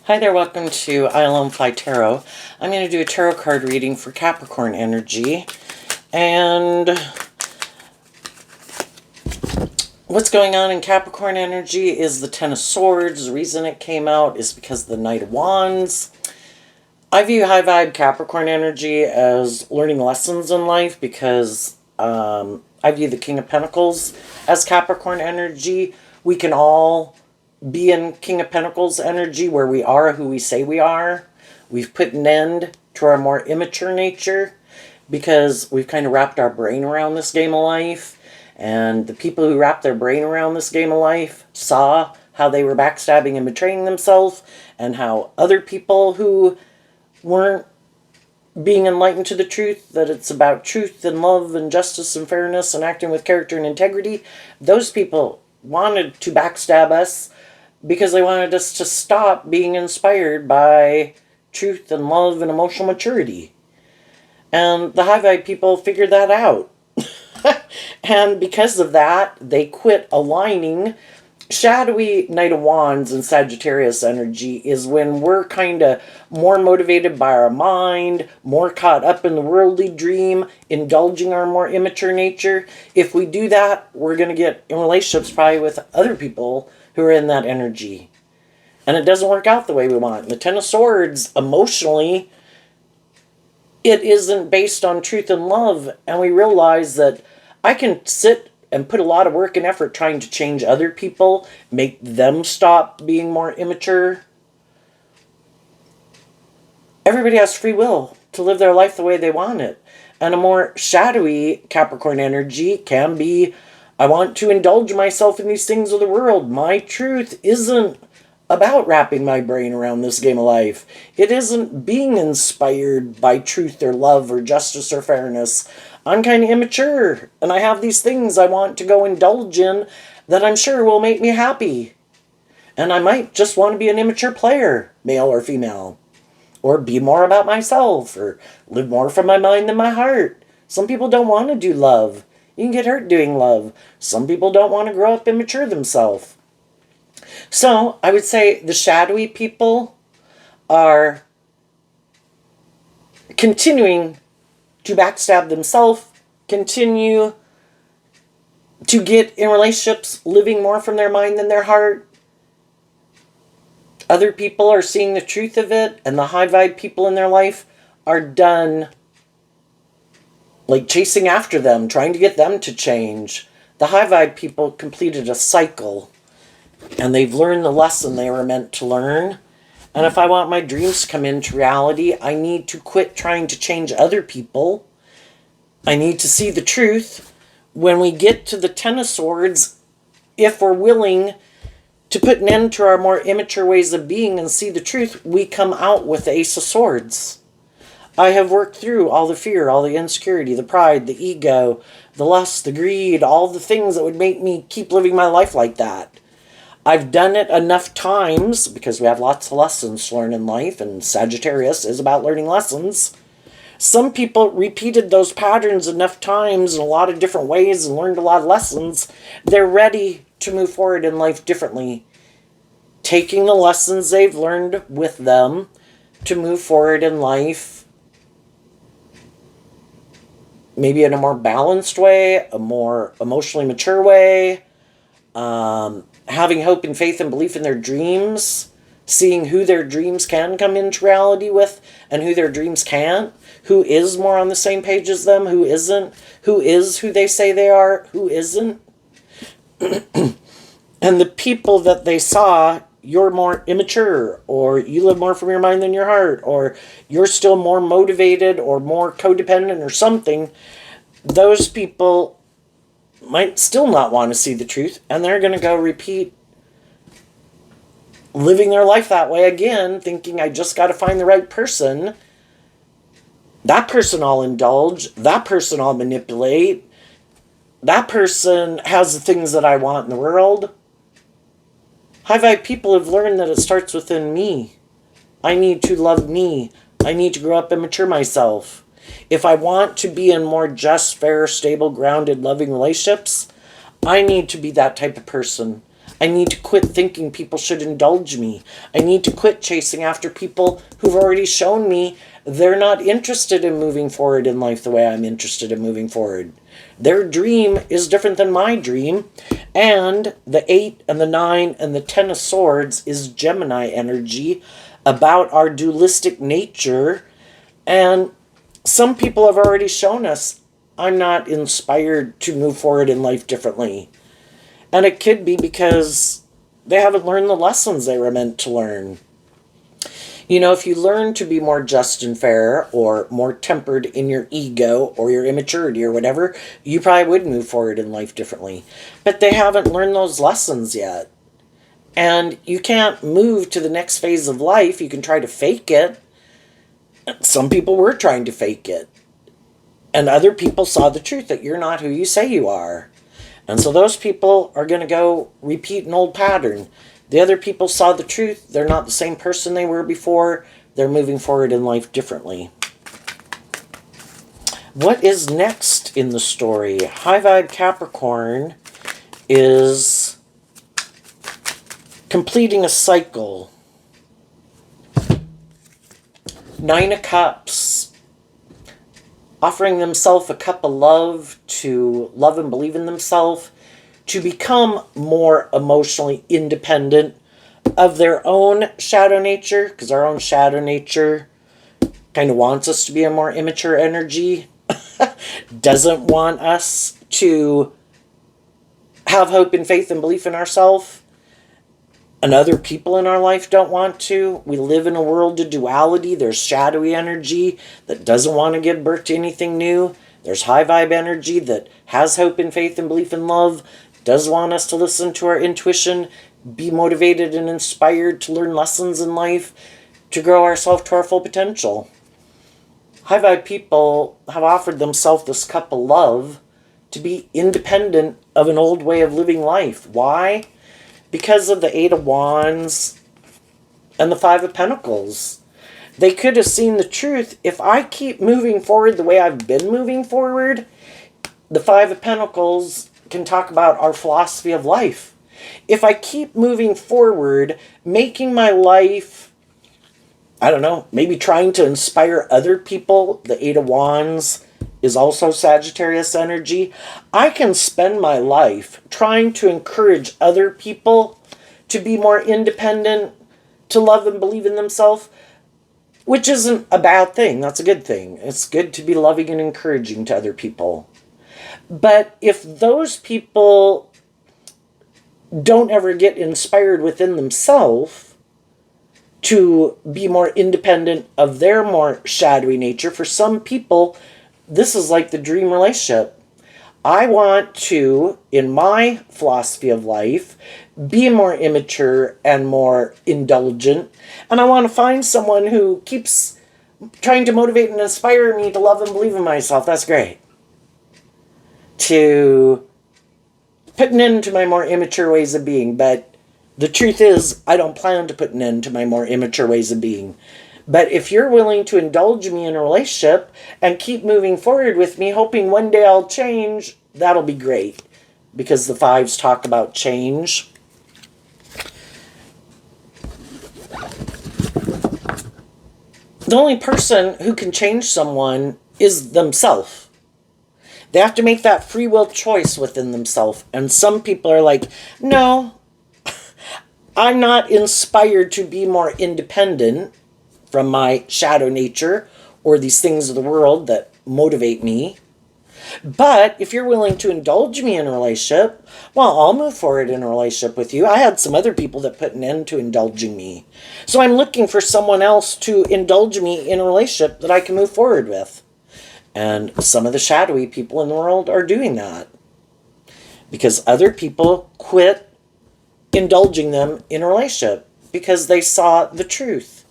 Hi there, welcome to I Alone Fly Tarot. I'm going to do a tarot card reading for Capricorn energy. And what's going on in Capricorn energy is the Ten of Swords. The reason it came out is because of the Knight of Wands. I view high vibe Capricorn energy as learning lessons in life because I view the King of Pentacles as Capricorn energy. We can all be in King of Pentacles energy where we are who we say we are. We've put an end to our more immature nature because we've kind of wrapped our brain around this game of life. And the people who wrapped their brain around this game of life saw how they were backstabbing and betraying themselves, and how other people who weren't being enlightened to the truth, that it's about truth and love and justice and fairness and acting with character and integrity, those people wanted to backstab us because they wanted us to stop being inspired by truth and love and emotional maturity. And the high vibe people figured that out. And because of that, they quit aligning. Shadowy Knight of Wands and Sagittarius energy is when we're kind of more motivated by our mind, more caught up in the worldly dream, indulging our more immature nature. If we do that, we're going to get in relationships probably with other people who are in that energy. And it doesn't work out the way we want. The Ten of Swords, emotionally, it isn't based on truth and love. And we realize that I can sit and put a lot of work and effort trying to change other people, make them stop being more immature. Everybody has free will to live their life the way they want it. And a more shadowy Capricorn energy can be, I want to indulge myself in these things of the world. My truth isn't about wrapping my brain around this game of life. It isn't being inspired by truth or love or justice or fairness. I'm kind of immature, and I have these things I want to go indulge in that I'm sure will make me happy. And I might just want to be an immature player, male or female. Or be more about myself, or live more from my mind than my heart. Some people don't want to do love. You can get hurt doing love. Some people don't want to grow up and mature themselves. So, I would say the shadowy people are continuing to backstab themselves, continue to get in relationships living more from their mind than their heart. Other people are seeing the truth of it, and the high vibe people in their life are done like chasing after them, trying to get them to change. The high vibe people completed a cycle, and they've learned the lesson they were meant to learn. And if I want my dreams to come into reality, I need to quit trying to change other people. I need to see the truth. When we get to the Ten of Swords, if we're willing to put an end to our more immature ways of being and see the truth, we come out with the Ace of Swords. I have worked through all the fear, all the insecurity, the pride, the ego, the lust, the greed, all the things that would make me keep living my life like that. I've done it enough times, because we have lots of lessons to learn in life, and Sagittarius is about learning lessons. Some people repeated those patterns enough times in a lot of different ways and learned a lot of lessons. They're ready to move forward in life differently, taking the lessons they've learned with them to move forward in life, maybe in a more balanced way, a more emotionally mature way, having hope and faith and belief in their dreams, seeing who their dreams can come into reality with and who their dreams can't, who is more on the same page as them, who isn't, who is who they say they are, who isn't. And the people that they saw, you're more immature, or you live more from your mind than your heart, or you're still more motivated or more codependent or something, those people might still not want to see the truth, and they're going to go repeat living their life that way again, thinking I just got to find the right person. That person I'll indulge. That person I'll manipulate. That person has the things that I want in the world. High vibe people have learned that it starts within me. I need to love me. I need to grow up and mature myself. If I want to be in more just, fair, stable, grounded, loving relationships, I need to be that type of person. I need to quit thinking people should indulge me. I need to quit chasing after people who've already shown me they're not interested in moving forward in life the way I'm interested in moving forward. Their dream is different than my dream. And the 8 and the 9 and the 10 of Swords is Gemini energy about our dualistic nature. And some people have already shown us I'm not inspired to move forward in life differently. And it could be because they haven't learned the lessons they were meant to learn. You know, if you learn to be more just and fair or more tempered in your ego or your immaturity or whatever, you probably would move forward in life differently. But they haven't learned those lessons yet. And you can't move to the next phase of life. You can try to fake it. Some people were trying to fake it. And other people saw the truth that you're not who you say you are. And so those people are going to go repeat an old pattern. The other people saw the truth. They're not the same person they were before. They're moving forward in life differently. What is next in the story? High vibe Capricorn is completing a cycle. 9 of Cups. Offering themselves a cup of love to love and believe in themselves, to become more emotionally independent of their own shadow nature, because our own shadow nature kind of wants us to be a more immature energy, doesn't want us to have hope and faith and belief in ourselves, and other people in our life don't want to. We live in a world of duality. There's shadowy energy that doesn't want to give birth to anything new. There's high vibe energy that has hope and faith and belief in love, does want us to listen to our intuition, be motivated and inspired to learn lessons in life, to grow ourselves to our full potential. High vibe people have offered themselves this cup of love to be independent of an old way of living life. Why? Because of the 8 of Wands and the 5 of Pentacles. They could have seen the truth. If I keep moving forward the way I've been moving forward, the 5 of Pentacles can talk about our philosophy of life. If I keep moving forward, making my life, I don't know, maybe trying to inspire other people, the 8 of Wands is also Sagittarius energy. I can spend my life trying to encourage other people to be more independent, to love and believe in themselves, which isn't a bad thing. That's a good thing. It's good to be loving and encouraging to other people. But if those people don't ever get inspired within themselves to be more independent of their more shadowy nature, for some people, this is like the dream relationship. I want to, in my philosophy of life, be more immature and more indulgent. And I want to find someone who keeps trying to motivate and inspire me to love and believe in myself. That's great. To put an end to my more immature ways of being. But the truth is, I don't plan to put an end to my more immature ways of being. But if you're willing to indulge me in a relationship and keep moving forward with me, hoping one day I'll change, that'll be great. Because the 5s talk about change. The only person who can change someone is themselves. They have to make that free will choice within themselves. And some people are like, no, I'm not inspired to be more independent from my shadow nature or these things of the world that motivate me. But if you're willing to indulge me in a relationship, well, I'll move forward in a relationship with you. I had some other people that put an end to indulging me. So I'm looking for someone else to indulge me in a relationship that I can move forward with. And some of the shadowy people in the world are doing that. Because other people quit indulging them in a relationship because they saw the truth.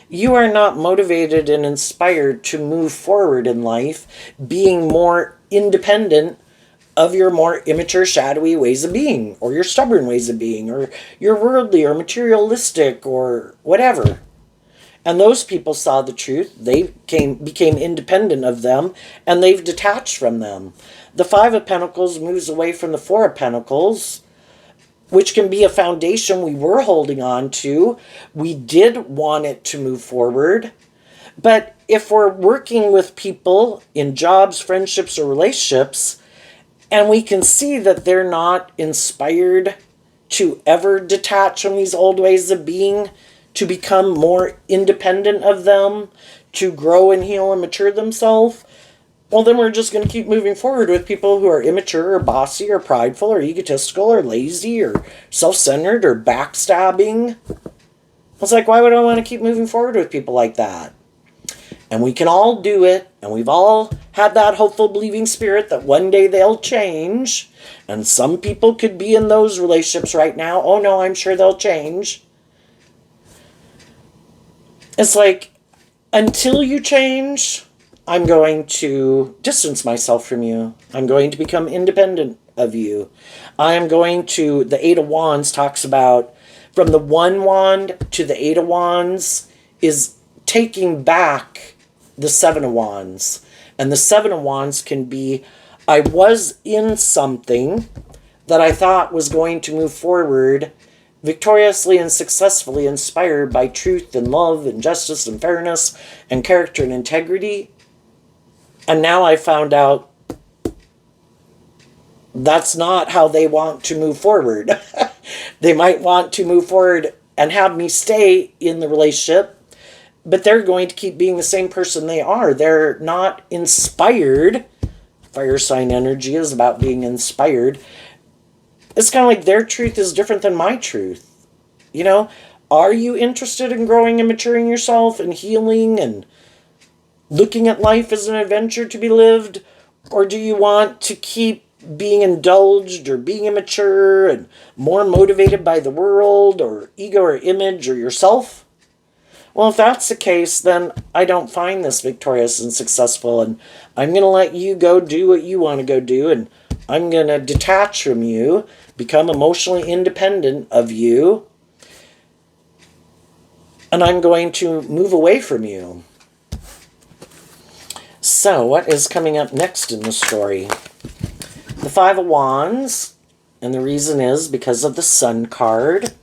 You are not motivated and inspired to move forward in life being more independent of your more immature, shadowy ways of being, or your stubborn ways of being, or your worldly or materialistic or whatever. And those people saw the truth. They became independent of them, and they've detached from them. The 5 of Pentacles moves away from the 4 of Pentacles, which can be a foundation we were holding on to. We did want it to move forward. But if we're working with people in jobs, friendships, or relationships, and we can see that they're not inspired to ever detach from these old ways of being, to become more independent of them, to grow and heal and mature themselves, well, then we're just going to keep moving forward with people who are immature or bossy or prideful or egotistical or lazy or self-centered or backstabbing. It's like, why would I want to keep moving forward with people like that? And we can all do it, and we've all had that hopeful, believing spirit that one day they'll change. And some people could be in those relationships right now. Oh no, I'm sure they'll change. It's like, until you change, I'm going to distance myself from you. I'm going to become independent of you. I am going to, the Eight of Wands talks about, from the one wand to the Eight of Wands is taking back the Seven of Wands. And the Seven of Wands can be, I was in something that I thought was going to move forward victoriously and successfully, inspired by truth and love and justice and fairness and character and integrity. And now I found out that's not how they want to move forward. They might want to move forward and have me stay in the relationship, but they're going to keep being the same person they are. They're not inspired. Fire sign energy is about being inspired. It's kind of like their truth is different than my truth. You know, are you interested in growing and maturing yourself and healing and looking at life as an adventure to be lived? Or do you want to keep being indulged or being immature and more motivated by the world or ego or image or yourself? Well, if that's the case, then I don't find this victorious and successful, and I'm going to let you go do what you want to go do, and I'm going to detach from you, become emotionally independent of you, and I'm going to move away from you. So, what is coming up next in the story? The Five of Wands, and the reason is because of the Sun card.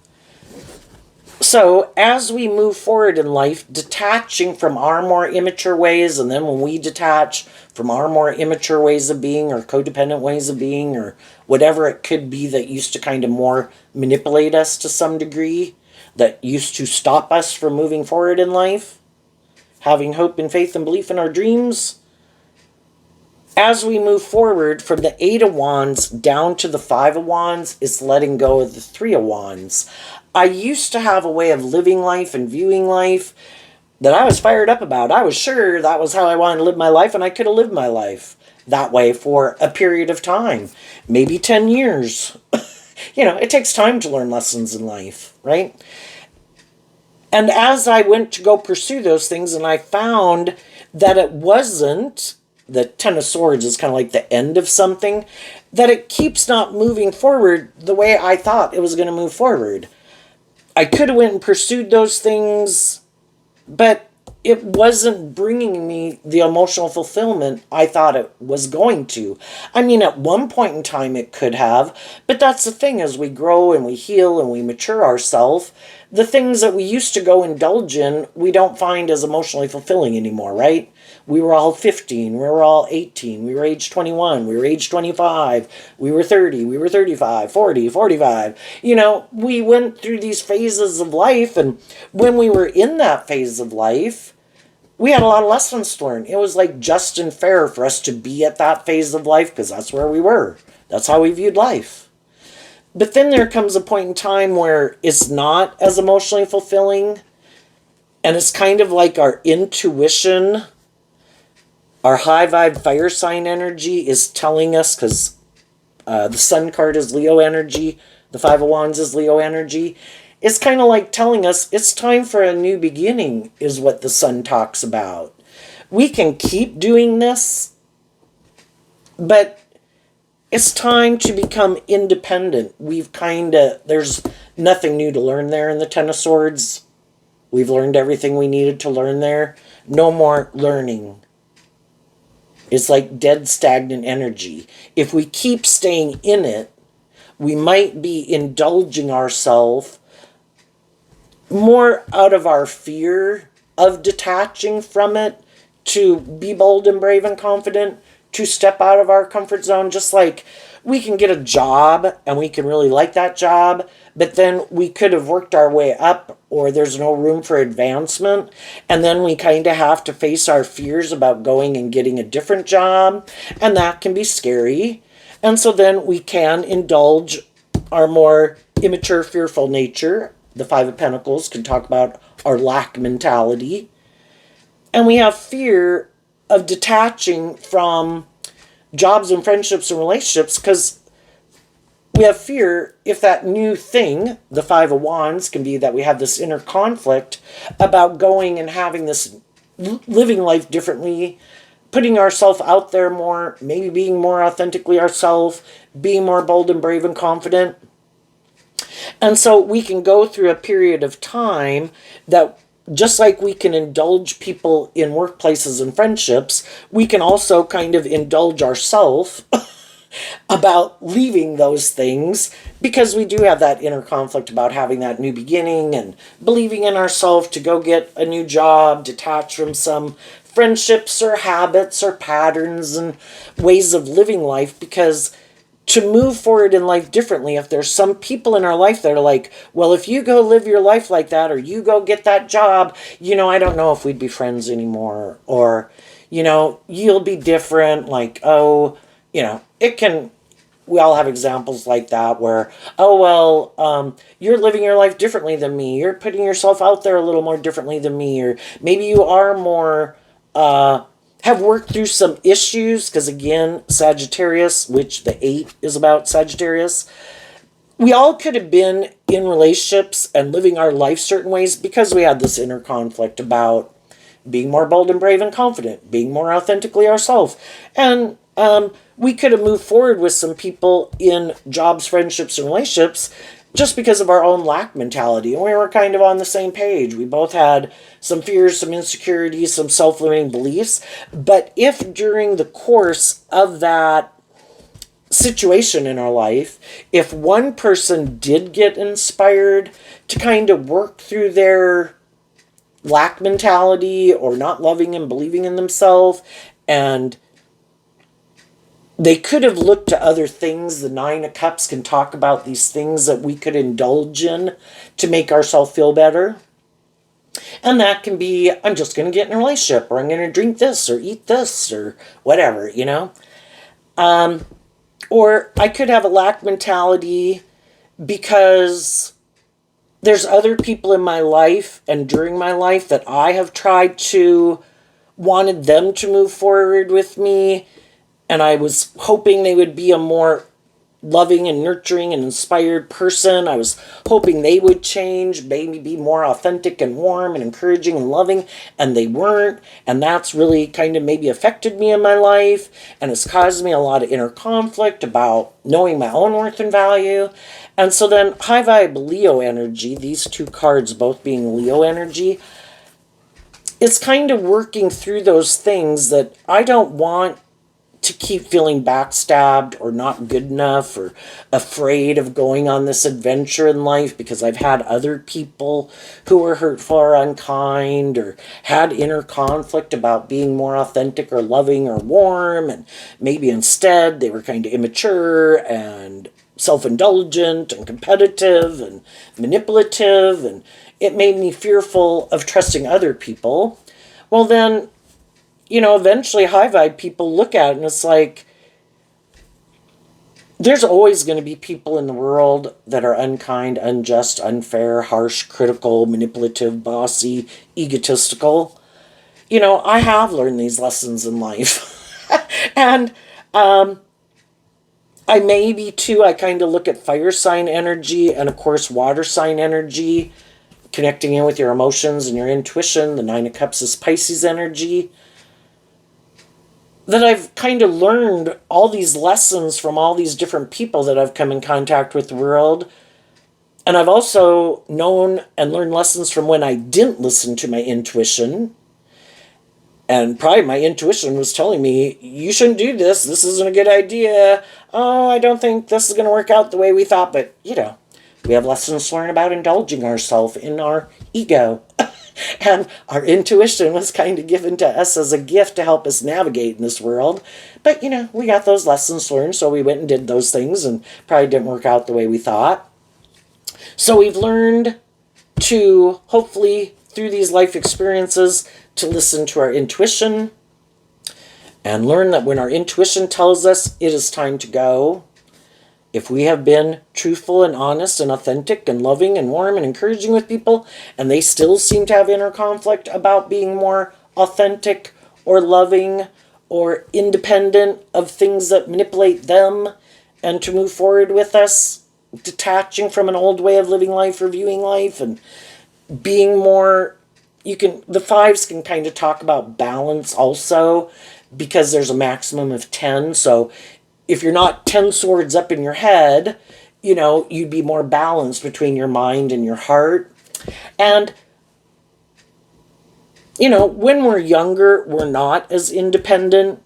So, as we move forward in life, detaching from our more immature ways, and then when we detach from our more immature ways of being, or codependent ways of being, or whatever it could be that used to kind of more manipulate us to some degree, that used to stop us from moving forward in life, having hope and faith and belief in our dreams, as we move forward from the Eight of Wands down to the Five of Wands, it's letting go of the Three of Wands. I used to have a way of living life and viewing life that I was fired up about. I was sure that was how I wanted to live my life, and I could have lived my life that way for a period of time. Maybe 10 years. You know, it takes time to learn lessons in life, right? And as I went to go pursue those things, and I found that it wasn't, the Ten of Swords is kind of like the end of something, that it keeps not moving forward the way I thought it was going to move forward. I could have went and pursued those things, but it wasn't bringing me the emotional fulfillment I thought it was going to. I mean, at one point in time it could have, but that's the thing, as we grow and we heal and we mature ourselves, the things that we used to go indulge in, we don't find as emotionally fulfilling anymore, right? We were all 15, we were all 18, we were age 21, we were age 25, we were 30, we were 35, 40, 45. You know, we went through these phases of life, and when we were in that phase of life, we had a lot of lessons to learn. It was like just and fair for us to be at that phase of life because that's where we were. That's how we viewed life. But then there comes a point in time where it's not as emotionally fulfilling, and it's kind of like our intuition, our high vibe fire sign energy is telling us, because the Sun card is Leo energy, the Five of Wands is Leo energy. It's kind of like telling us it's time for a new beginning, is what the Sun talks about. We can keep doing this, but it's time to become independent. There's nothing new to learn there in the Ten of Swords. We've learned everything we needed to learn there. No more learning. It's like dead, stagnant energy. If we keep staying in it, we might be indulging ourselves more out of our fear of detaching from it, to be bold and brave and confident, to step out of our comfort zone. Just like we can get a job and we can really like that job, but then we could have worked our way up, or there's no room for advancement, and then we kind of have to face our fears about going and getting a different job, and that can be scary. And so then we can indulge our more immature, fearful nature. The Five of Pentacles can talk about our lack mentality. And we have fear of detaching from jobs and friendships and relationships, because we have fear if that new thing, the Five of Wands, can be that we have this inner conflict about going and having this, living life differently, putting ourselves out there more, maybe being more authentically ourselves, being more bold and brave and confident. And so we can go through a period of time that, just like we can indulge people in workplaces and friendships, we can also kind of indulge ourselves about leaving those things, because we do have that inner conflict about having that new beginning and believing in ourselves to go get a new job, detach from some friendships or habits or patterns and ways of living life. Because to move forward in life differently, if there's some people in our life that are like, well, if you go live your life like that, or you go get that job, I don't know if we'd be friends anymore. Or, you'll be different. Like, oh, it can, we all have examples like that where, oh, well, you're living your life differently than me. You're putting yourself out there a little more differently than me. Or maybe you are more, have worked through some issues, because again, Sagittarius, which the 8 is about Sagittarius, we all could have been in relationships and living our life certain ways because we had this inner conflict about being more bold and brave and confident, being more authentically ourselves. And we could have moved forward with some people in jobs, friendships, and relationships just because of our own lack mentality. And we were kind of on the same page. We both had some fears, some insecurities, some self-limiting beliefs. But if during the course of that situation in our life, if one person did get inspired to kind of work through their lack mentality or not loving and believing in themselves, and they could have looked to other things. The Nine of Cups can talk about these things that we could indulge in to make ourselves feel better. And that can be, I'm just going to get in a relationship, or I'm going to drink this, or eat this, or whatever, Or I could have a lack mentality because there's other people in my life and during my life that I have tried to, wanted them to move forward with me, and I was hoping they would be a more loving and nurturing and inspired person. I was hoping they would change, maybe be more authentic and warm and encouraging and loving, and they weren't. And that's really kind of maybe affected me in my life, and it's caused me a lot of inner conflict about knowing my own worth and value. And so then high vibe Leo energy, these two cards both being Leo energy, it's kind of working through those things that I don't want to keep feeling backstabbed or not good enough or afraid of going on this adventure in life because I've had other people who were hurtful or unkind, or had inner conflict about being more authentic or loving or warm, and maybe instead they were kind of immature and self-indulgent and competitive and manipulative, and it made me fearful of trusting other people. Well then, eventually high vibe people look at it and it's like, there's always going to be people in the world that are unkind, unjust, unfair, harsh, critical, manipulative, bossy, egotistical. I have learned these lessons in life. And I maybe too, I kind of look at fire sign energy and of course water sign energy, connecting in with your emotions and your intuition. The Nine of Cups is Pisces energy. That I've kind of learned all these lessons from all these different people that I've come in contact with the world. And I've also known and learned lessons from when I didn't listen to my intuition. And probably my intuition was telling me, you shouldn't do this. This isn't a good idea. oh, I don't think this is going to work out the way we thought. But, you know, we have lessons to learn about indulging ourselves in our ego. And our intuition was kind of given to us as a gift to help us navigate in this world. But, you know, we got those lessons learned, so we went and did those things and probably didn't work out the way we thought. So we've learned to, hopefully, through these life experiences, to listen to our intuition and learn that when our intuition tells us it is time to go, if we have been truthful and honest and authentic and loving and warm and encouraging with people, and they still seem to have inner conflict about being more authentic or loving or independent of things that manipulate them, and to move forward with us, detaching from an old way of living life or viewing life, and being more, the fives can kind of talk about balance also, because there's a maximum of 10. So if you're not 10 swords up in your head, you know, you'd be more balanced between your mind and your heart. And, you know, when we're younger, we're not as independent,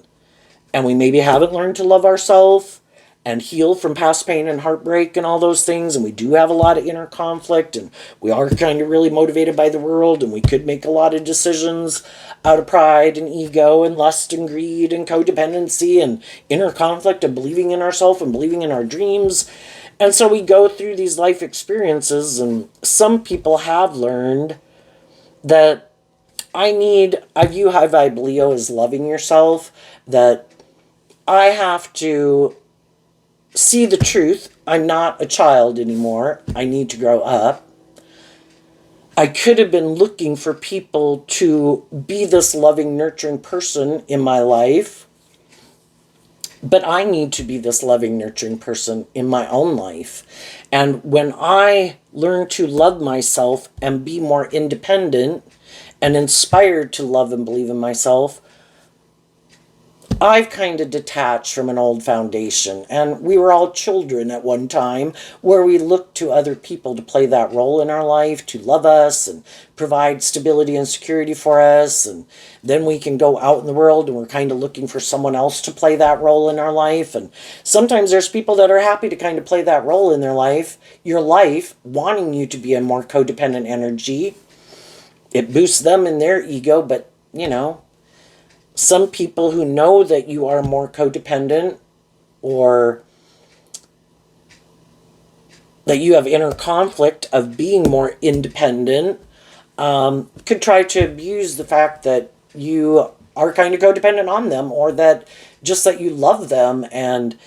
and we maybe haven't learned to love ourselves and heal from past pain and heartbreak and all those things, and we do have a lot of inner conflict, and we are kind of really motivated by the world, and we could make a lot of decisions out of pride and ego and lust and greed and codependency and inner conflict of believing in ourselves and believing in our dreams. And so we go through these life experiences, and some people have learned that I view high vibe Leo as loving yourself, that I have to see the truth. I'm not a child anymore. I need to grow up. I could have been looking for people to be this loving, nurturing person in my life, but I need to be this loving, nurturing person in my own life. And when I learn to love myself and be more independent and inspired to love and believe in myself, I've kind of detached from an old foundation, and we were all children at one time where we looked to other people to play that role in our life, to love us and provide stability and security for us, and then we can go out in the world and we're kind of looking for someone else to play that role in our life. And sometimes there's people that are happy to kind of play that role in your life, wanting you to be a more codependent energy. It boosts them in their ego, but, you know, some people who know that you are more codependent, or that you have inner conflict of being more independent, could try to abuse the fact that you are kind of codependent on them, or that just that you love them. And,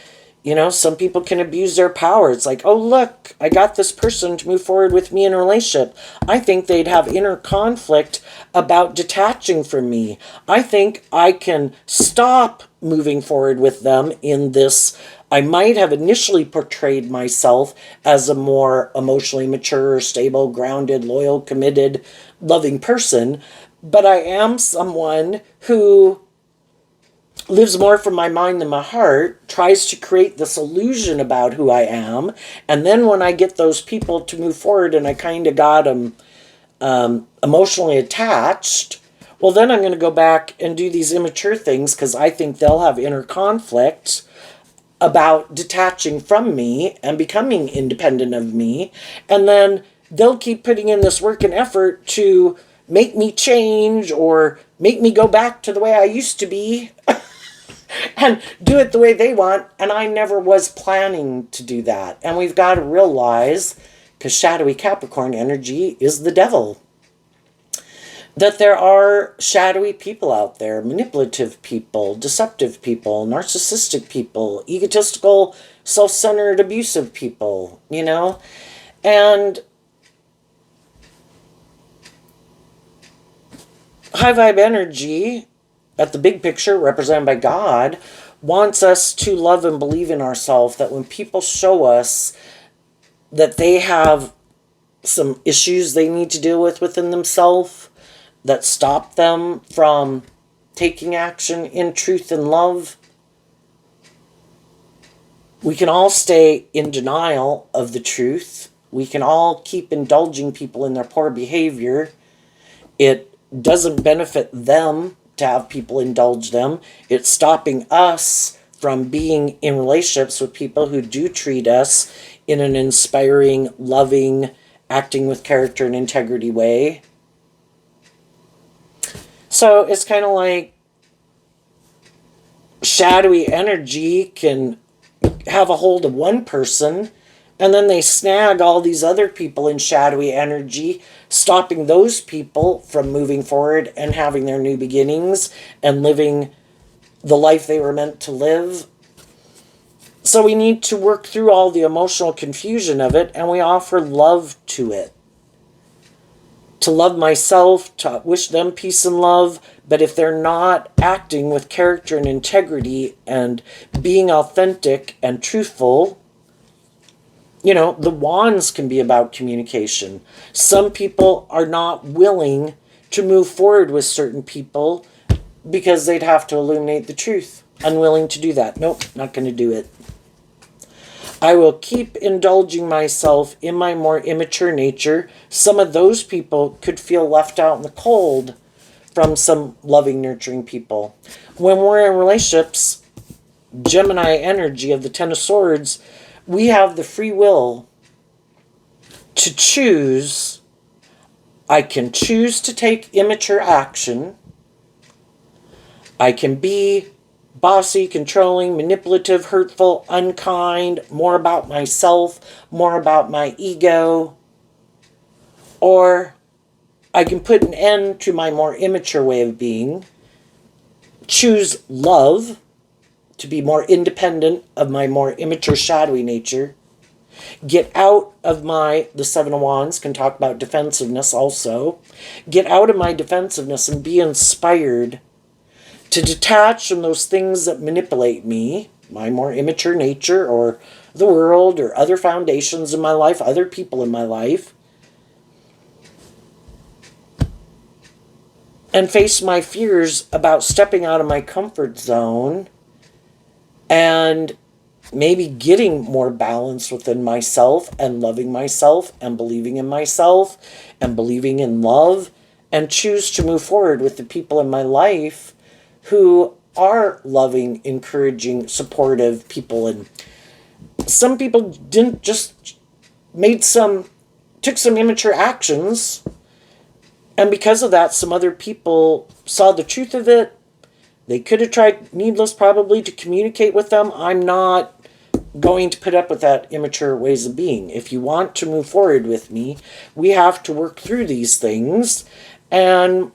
you know, some people can abuse their power. It's like, oh, look, I got this person to move forward with me in a relationship. I think they'd have inner conflict about detaching from me. I think I can stop moving forward with them in this. I might have initially portrayed myself as a more emotionally mature, stable, grounded, loyal, committed, loving person, but I am someone who lives more from my mind than my heart, tries to create this illusion about who I am, and then when I get those people to move forward and I kind of got them emotionally attached, well, then I'm going to go back and do these immature things because I think they'll have inner conflict about detaching from me and becoming independent of me, and then they'll keep putting in this work and effort to make me change or make me go back to the way I used to be and do it the way they want, and I never was planning to do that. And we've got to realize, because shadowy Capricorn energy is the devil, that there are shadowy people out there, manipulative people, deceptive people, narcissistic people, egotistical, self-centered, abusive people, you know? And high vibe energy, at the big picture, represented by God, wants us to love and believe in ourselves, that when people show us that they have some issues they need to deal with within themselves that stop them from taking action in truth and love, we can all stay in denial of the truth. We can all keep indulging people in their poor behavior. It doesn't benefit them to have people indulge them. It's stopping us from being in relationships with people who do treat us in an inspiring, loving, acting with character and integrity way. So it's kind of like shadowy energy can have a hold of one person, and then they snag all these other people in shadowy energy, stopping those people from moving forward and having their new beginnings and living the life they were meant to live. So we need to work through all the emotional confusion of it, and we offer love to it. To love myself, to wish them peace and love, but if they're not acting with character and integrity and being authentic and truthful, the wands can be about communication. Some people are not willing to move forward with certain people because they'd have to illuminate the truth. Unwilling to do that. Nope, not going to do it. I will keep indulging myself in my more immature nature. Some of those people could feel left out in the cold from some loving, nurturing people. When we're in relationships, Gemini energy of the Ten of Swords, we have the free will to choose. I can choose to take immature action. I can be bossy, controlling, manipulative, hurtful, unkind, more about myself, more about my ego. Or I can put an end to my more immature way of being, choose love to be more independent of my more immature, shadowy nature, get out of the Seven of Wands, can talk about defensiveness also, get out of my defensiveness and be inspired to detach from those things that manipulate me, my more immature nature or the world or other foundations in my life, other people in my life, and face my fears about stepping out of my comfort zone and maybe getting more balance within myself and loving myself and believing in myself and believing in love, and choose to move forward with the people in my life who are loving, encouraging, supportive people. And some people didn't just took some immature actions, and because of that, some other people saw the truth of it. They could have tried, needless probably, to communicate with them. I'm not going to put up with that immature ways of being. If you want to move forward with me, we have to work through these things. And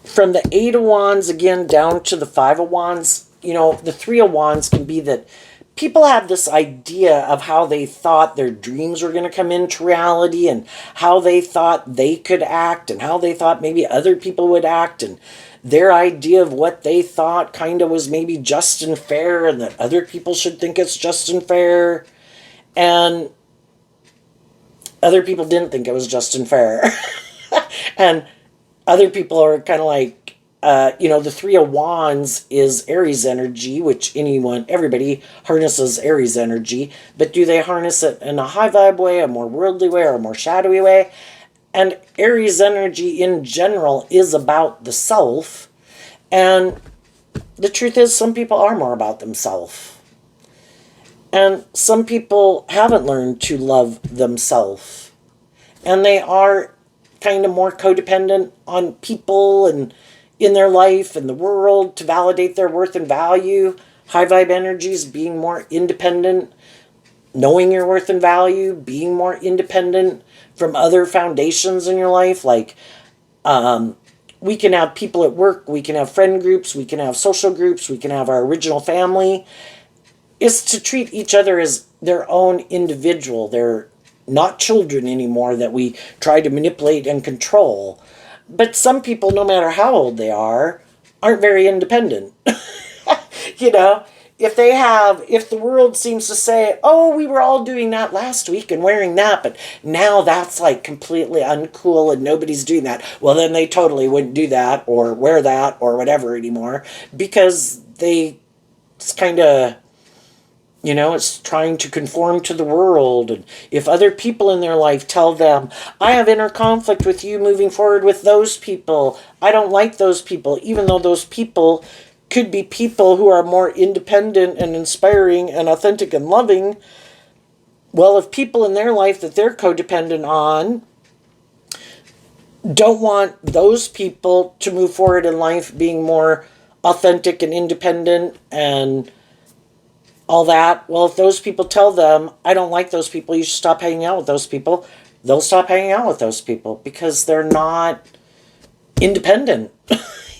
from the Eight of Wands, again, down to the Five of Wands, the Three of Wands can be that people have this idea of how they thought their dreams were going to come into reality and how they thought they could act and how they thought maybe other people would act, and their idea of what they thought kind of was maybe just and fair, and that other people should think it's just and fair, and other people didn't think it was just and fair. And other people are kind of like, the Three of Wands is Aries energy, which everybody harnesses Aries energy, but do they harness it in a high vibe way, a more worldly way, or a more shadowy way? And Aries energy in general is about the self, and the truth is some people are more about themselves. And some people haven't learned to love themselves, and they are kind of more codependent on people and in their life and the world to validate their worth and value. High vibe energies, being more independent, knowing your worth and value, being more independent from other foundations in your life. Like, we can have people at work, we can have friend groups, we can have social groups, we can have our original family. Is to treat each other as their own individual. They're not children anymore that we try to manipulate and control. But some people, no matter how old they are, aren't very independent. If the world seems to say, oh, we were all doing that last week and wearing that, but now that's like completely uncool and nobody's doing that, well, then they totally wouldn't do that or wear that or whatever anymore, because it's kind of, it's trying to conform to the world. And if other people in their life tell them, I have inner conflict with you moving forward with those people, I don't like those people, even though those people could be people who are more independent and inspiring and authentic and loving. Well, if people in their life that they're codependent on don't want those people to move forward in life being more authentic and independent and all that, well, if those people tell them, I don't like those people, you should stop hanging out with those people, they'll stop hanging out with those people because they're not independent.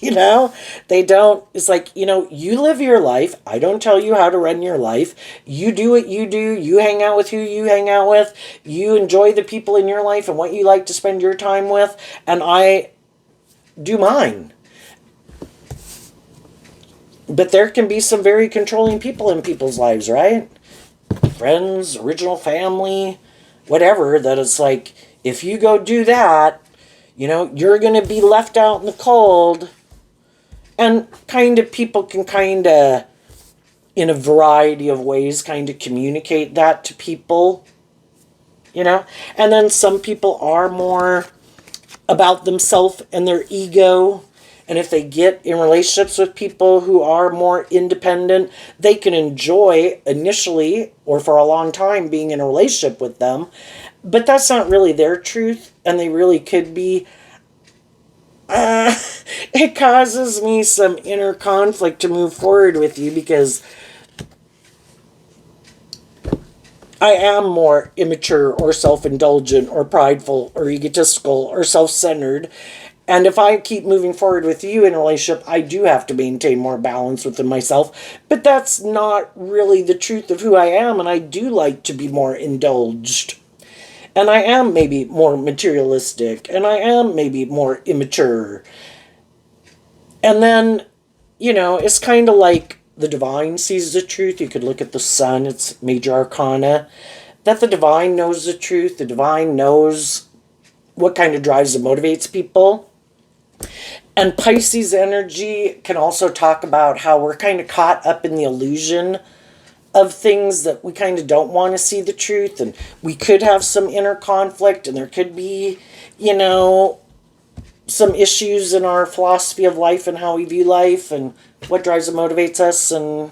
You know, they don't, it's like, you know, you live your life. I don't tell you how to run your life. You do what you do. You hang out with who you hang out with. You enjoy the people in your life and what you like to spend your time with. And I do mine. But there can be some very controlling people in people's lives, right? Friends, original family, whatever, that it's like, if you go do that, you know, you're going to be left out in the cold. And kind of people can kind of, in a variety of ways, kind of communicate that to people, you know. And then some people are more about themselves and their ego. And if they get in relationships with people who are more independent, they can enjoy initially or for a long time being in a relationship with them. But that's not really their truth, and they really could be. It causes me some inner conflict to move forward with you because I am more immature or self-indulgent or prideful or egotistical or self-centered. And if I keep moving forward with you in a relationship, I do have to maintain more balance within myself. But that's not really the truth of who I am, and I do like to be more indulged. And I am maybe more materialistic, and I am maybe more immature. And then, you know, it's kind of like the divine sees the truth. You could look at the sun, it's major arcana, that the divine knows the truth. The divine knows what kind of drives and motivates people. And Pisces energy can also talk about how we're kind of caught up in the illusion of things that we kind of don't want to see the truth, and we could have some inner conflict, and there could be, you know, some issues in our philosophy of life and how we view life and what drives and motivates us and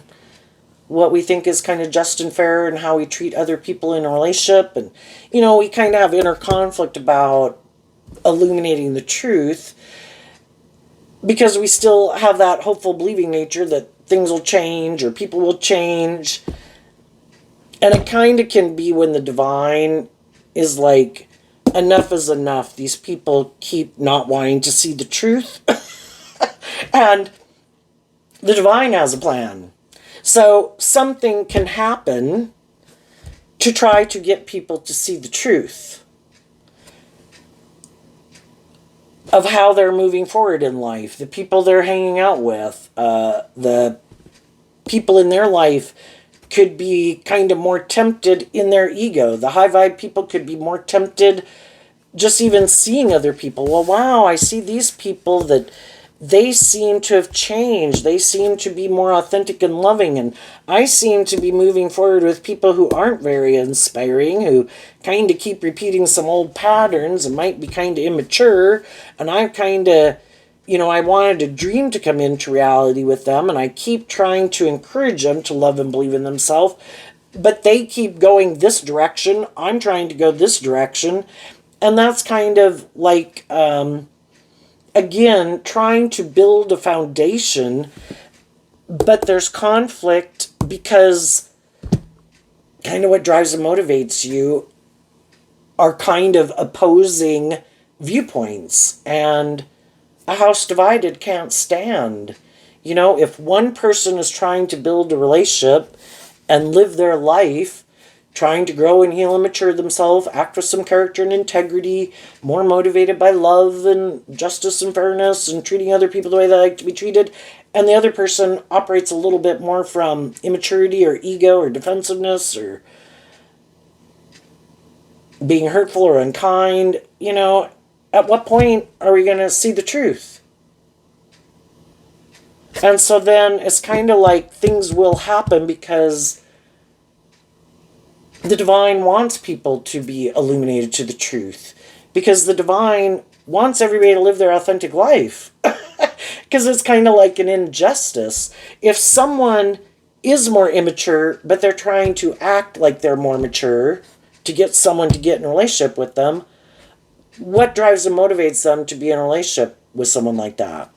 what we think is kind of just and fair and how we treat other people in a relationship. And, you know, we kind of have inner conflict about illuminating the truth because we still have that hopeful believing nature that things will change or people will change. And it kind of can be when the divine is like, enough is enough. These people keep not wanting to see the truth. And the divine has a plan. So something can happen to try to get people to see the truth of how they're moving forward in life, the people they're hanging out with, the people in their life could be kind of more tempted in their ego. The high vibe people could be more tempted just even seeing other people. Well, wow, I see these people that they seem to have changed. They seem to be more authentic and loving. And I seem to be moving forward with people who aren't very inspiring, who kind of keep repeating some old patterns and might be kind of immature. And I'm kind of, you know, I wanted a dream to come into reality with them. And I keep trying to encourage them to love and believe in themselves. But they keep going this direction. I'm trying to go this direction. And that's kind of like, again, trying to build a foundation, but there's conflict because kind of what drives and motivates you are kind of opposing viewpoints. And a house divided can't stand. You know, if one person is trying to build a relationship and live their life, trying to grow and heal and mature themselves, act with some character and integrity, more motivated by love and justice and fairness and treating other people the way they like to be treated, and the other person operates a little bit more from immaturity or ego or defensiveness or being hurtful or unkind, you know, at what point are we going to see the truth? And so then it's kind of like things will happen because the divine wants people to be illuminated to the truth, because the divine wants everybody to live their authentic life. Because it's kind of like an injustice. If someone is more immature, but they're trying to act like they're more mature to get someone to get in a relationship with them, what drives and motivates them to be in a relationship with someone like that?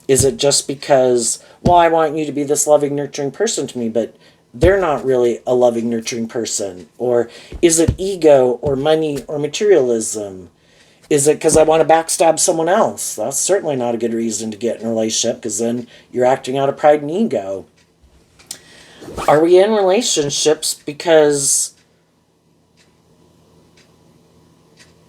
Is it just because, well, I want you to be this loving, nurturing person to me, but they're not really a loving, nurturing person? Or is it ego or money or materialism? Is it because I want to backstab someone else? That's certainly not a good reason to get in a relationship, because then you're acting out of pride and ego. Are we in relationships because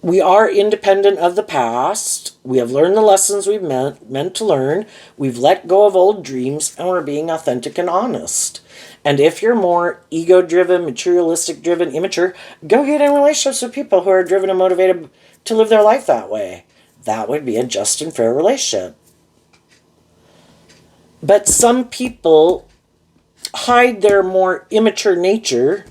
we are independent of the past, we have learned the lessons we've meant to learn, we've let go of old dreams, and we're being authentic and honest? And if you're more ego-driven, materialistic-driven, immature, go get in relationships with people who are driven and motivated to live their life that way. That would be a just and fair relationship. But some people hide their more immature nature,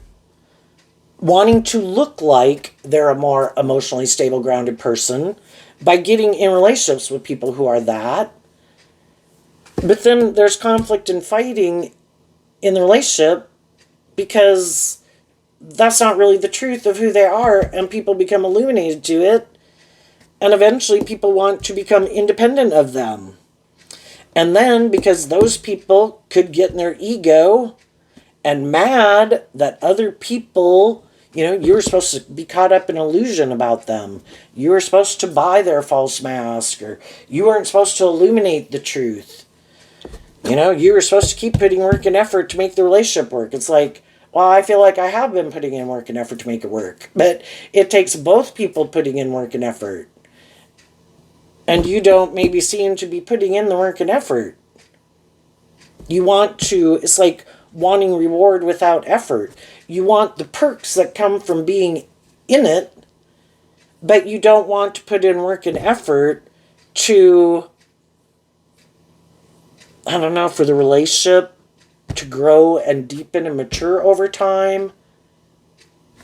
wanting to look like they're a more emotionally stable, grounded person by getting in relationships with people who are that. But then there's conflict and fighting in the relationship because that's not really the truth of who they are, and people become illuminated to it, and eventually people want to become independent of them. And then, because those people could get in their ego and mad that other people, you were supposed to be caught up in illusion about them. You were supposed to buy their false mask, or you weren't supposed to illuminate the truth. You were supposed to keep putting work and effort to make the relationship work. It's like, well, I feel like I have been putting in work and effort to make it work. But it takes both people putting in work and effort. And you don't maybe seem to be putting in the work and effort. It's like wanting reward without effort. You want the perks that come from being in it, but you don't want to put in work and effort to, for the relationship to grow and deepen and mature over time.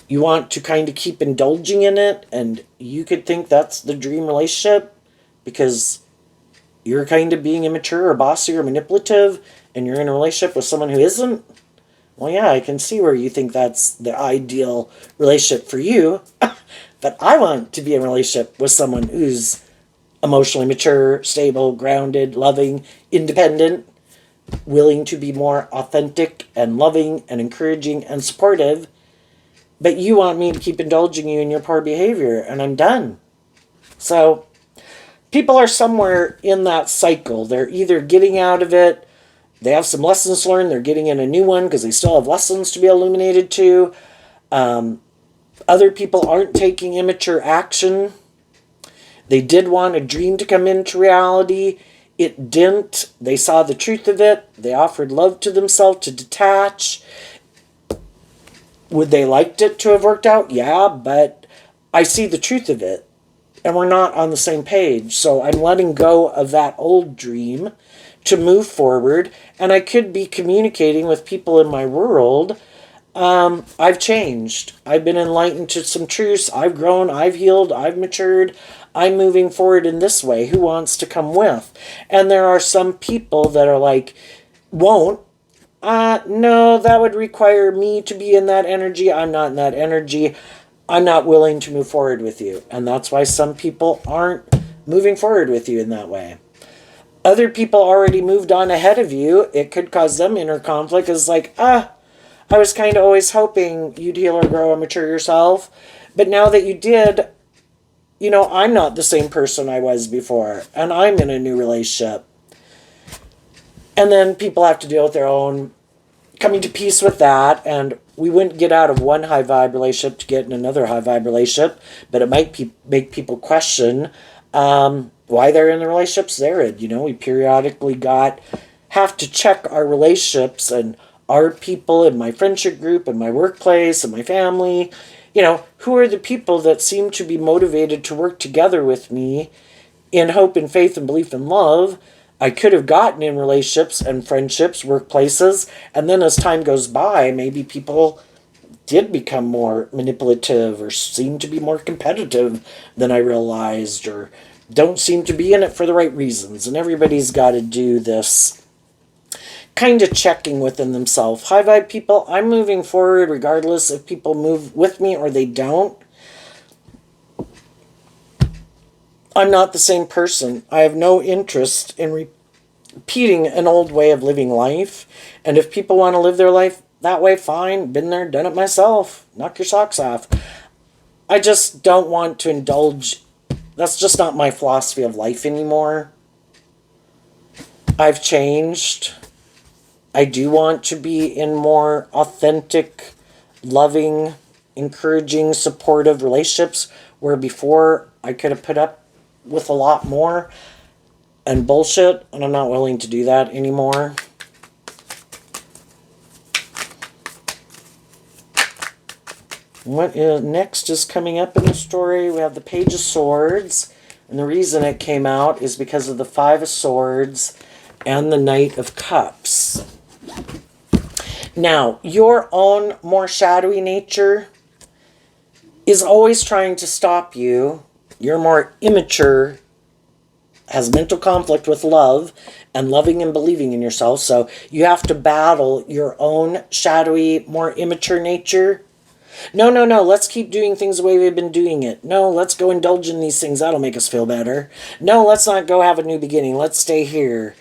You want to kind of keep indulging in it, and you could think that's the dream relationship because you're kind of being immature or bossy or manipulative, and you're in a relationship with someone who isn't. Well, yeah, I can see where you think that's the ideal relationship for you. But I want to be in a relationship with someone who's emotionally mature, stable, grounded, loving, independent, willing to be more authentic and loving and encouraging and supportive. But you want me to keep indulging you in your poor behavior, and I'm done. So people are somewhere in that cycle. They're either getting out of it, they have some lessons learned, they're getting in a new one because they still have lessons to be illuminated to. Other people aren't taking immature action. They did want a dream to come into reality. It didn't. They saw the truth of it. They offered love to themselves to detach. Would they liked it to have worked out? Yeah, but I see the truth of it. And we're not on the same page. So I'm letting go of that old dream to move forward. And I could be communicating with people in my world. I've changed. I've been enlightened to some truths. I've grown. I've healed. I've matured. I'm moving forward in this way. Who wants to come with? And there are some people that are like, won't. No, that would require me to be in that energy. I'm not in that energy. I'm not willing to move forward with you. And that's why some people aren't moving forward with you in that way. Other people already moved on ahead of you. It could cause them inner conflict. It's like, I was kind of always hoping you'd heal or grow and mature yourself. But now that you did, I'm not the same person I was before. And I'm in a new relationship. And then people have to deal with their own coming to peace with that. And we wouldn't get out of one high vibe relationship to get in another high vibe relationship. But it might make people question why they're in the relationships they're in. We periodically have to check our relationships and our people in my friendship group and my workplace and my family. Who are the people that seem to be motivated to work together with me in hope and faith and belief and love? I could have gotten in relationships and friendships, workplaces, and then as time goes by, maybe people did become more manipulative or seem to be more competitive than I realized, or don't seem to be in it for the right reasons. And everybody's got to do this kind of checking within themselves. High vibe people, I'm moving forward regardless if people move with me or they don't. I'm not the same person. I have no interest in repeating an old way of living life. And if people want to live their life that way, fine. Been there, done it myself. Knock your socks off. I just don't want to indulge. That's just not my philosophy of life anymore. I've changed. I do want to be in more authentic, loving, encouraging, supportive relationships where before I could have put up with a lot more and bullshit, and I'm not willing to do that anymore. What is next is coming up in the story. We have the Page of Swords, and the reason it came out is because of the Five of Swords and the Knight of Cups. Now, your own more shadowy nature is always trying to stop you. You're more immature, has mental conflict with love and loving and believing in yourself. So you have to battle your own shadowy, more immature nature. No, let's keep doing things the way we've been doing it. No, let's go indulge in these things. That'll make us feel better. No, let's not go have a new beginning. Let's stay here.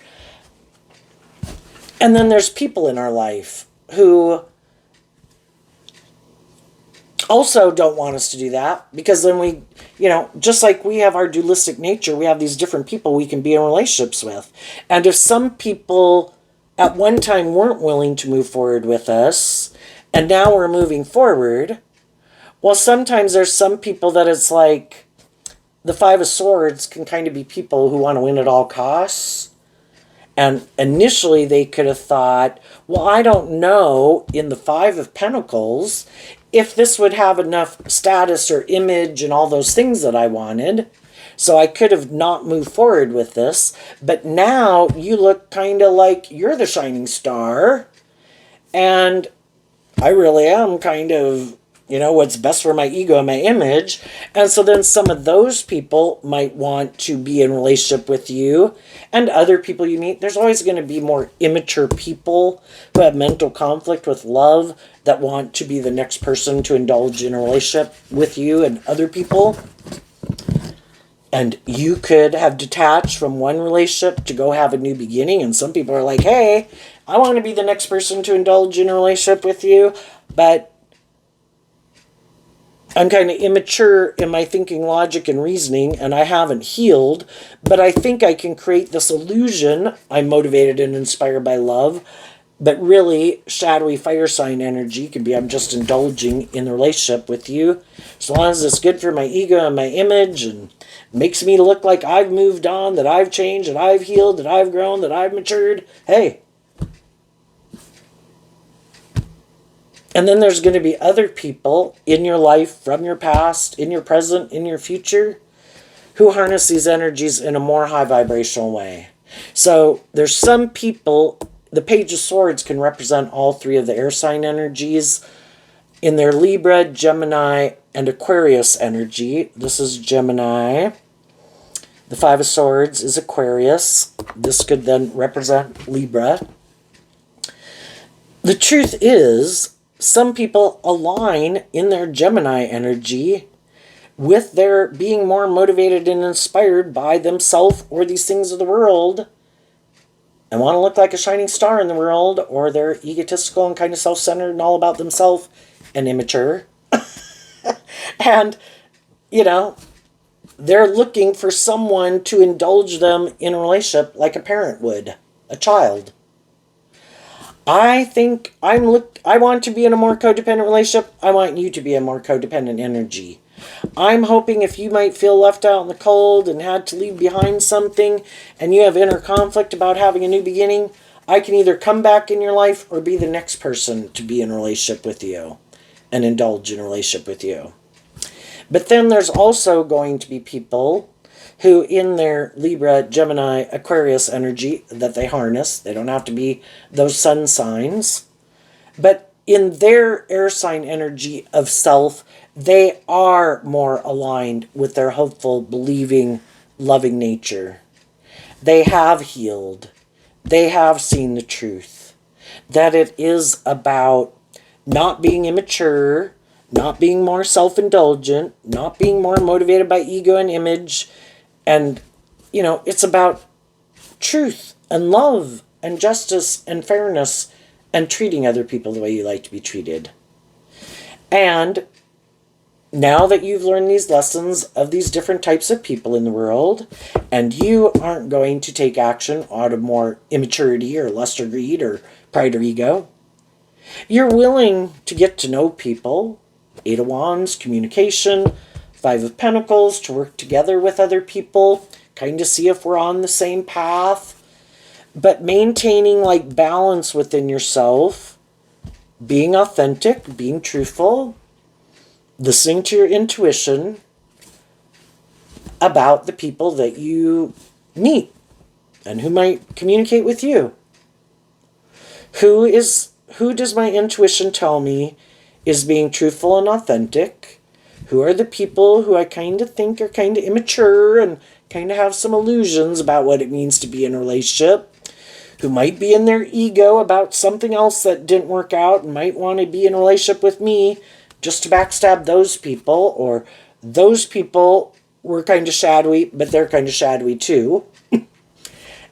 And then there's people in our life who also don't want us to do that, because then we, just like we have our dualistic nature, we have these different people we can be in relationships with. And if some people at one time weren't willing to move forward with us, and now we're moving forward, well, sometimes there's some people that it's like the Five of Swords can kind of be people who want to win at all costs. And initially they could have thought, well, I don't know in the Five of Pentacles if this would have enough status or image and all those things that I wanted. So I could have not moved forward with this. But now you look kind of like you're the shining star. And I really am kind of, what's best for my ego and my image. And so then some of those people might want to be in relationship with you, and other people you meet. There's always going to be more immature people who have mental conflict with love that want to be the next person to indulge in a relationship with you and other people. And you could have detached from one relationship to go have a new beginning. And some people are like, hey, I want to be the next person to indulge in a relationship with you, but I'm kind of immature in my thinking, logic, and reasoning, and I haven't healed, but I think I can create this illusion I'm motivated and inspired by love, but really, shadowy fire sign energy can be I'm just indulging in the relationship with you. As long as it's good for my ego and my image and makes me look like I've moved on, that I've changed, that I've healed, that I've grown, that I've matured, hey. And then there's going to be other people in your life, from your past, in your present, in your future, who harness these energies in a more high vibrational way. So there's some people, the Page of Swords can represent all three of the air sign energies in their Libra, Gemini, and Aquarius energy. This is Gemini. The Five of Swords is Aquarius. This could then represent Libra. The truth is, some people align in their Gemini energy with their being more motivated and inspired by themselves or these things of the world and want to look like a shining star in the world, or they're egotistical and kind of self-centered and all about themselves and immature. And, they're looking for someone to indulge them in a relationship like a parent would, a child. I think I want to be in a more codependent relationship. I want you to be a more codependent energy. I'm hoping if you might feel left out in the cold and had to leave behind something and you have inner conflict about having a new beginning, I can either come back in your life or be the next person to be in a relationship with you and indulge in a relationship with you. But then there's also going to be people who in their Libra, Gemini, Aquarius energy that they harness, they don't have to be those sun signs, but in their air sign energy of self, they are more aligned with their hopeful, believing, loving nature. They have healed. They have seen the truth. That it is about not being immature, not being more self-indulgent, not being more motivated by ego and image. And, it's about truth and love and justice and fairness and treating other people the way you like to be treated. And now that you've learned these lessons of these different types of people in the world, and you aren't going to take action out of more immaturity or lust or greed or pride or ego, you're willing to get to know people, Eight of Wands, communication, Five of Pentacles, to work together with other people, kind of see if we're on the same path, but maintaining like balance within yourself, being authentic, being truthful, listening to your intuition about the people that you meet and who might communicate with you. Who does my intuition tell me is being truthful and authentic? Who are the people who I kind of think are kind of immature and kind of have some illusions about what it means to be in a relationship? Who might be in their ego about something else that didn't work out and might want to be in a relationship with me just to backstab those people, or those people were kind of shadowy, but they're kind of shadowy too.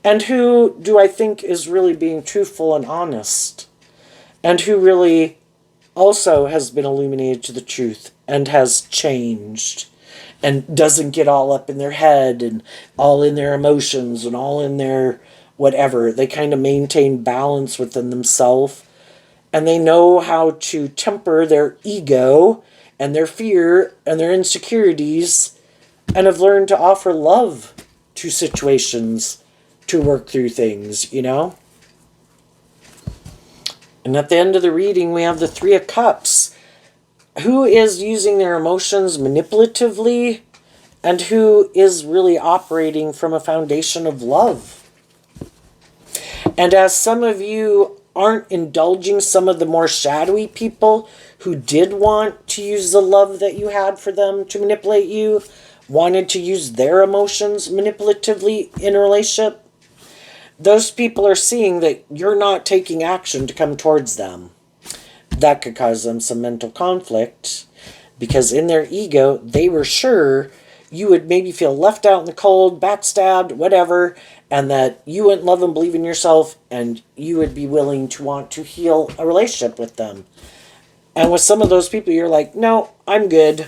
And who do I think is really being truthful and honest? And who really also has been illuminated to the truth and has changed and doesn't get all up in their head and all in their emotions and all in their whatever. They kind of maintain balance within themselves, and they know how to temper their ego and their fear and their insecurities, and have learned to offer love to situations to work through things, And at the end of the reading, we have the Three of Cups. Who is using their emotions manipulatively, and who is really operating from a foundation of love? And as some of you aren't indulging some of the more shadowy people who did want to use the love that you had for them to manipulate you, wanted to use their emotions manipulatively in a relationship, those people are seeing that you're not taking action to come towards them. That could cause them some mental conflict, because in their ego, they were sure you would maybe feel left out in the cold, backstabbed, whatever, and that you wouldn't love and believe in yourself, and you would be willing to want to heal a relationship with them. And with some of those people, you're like, no, I'm good.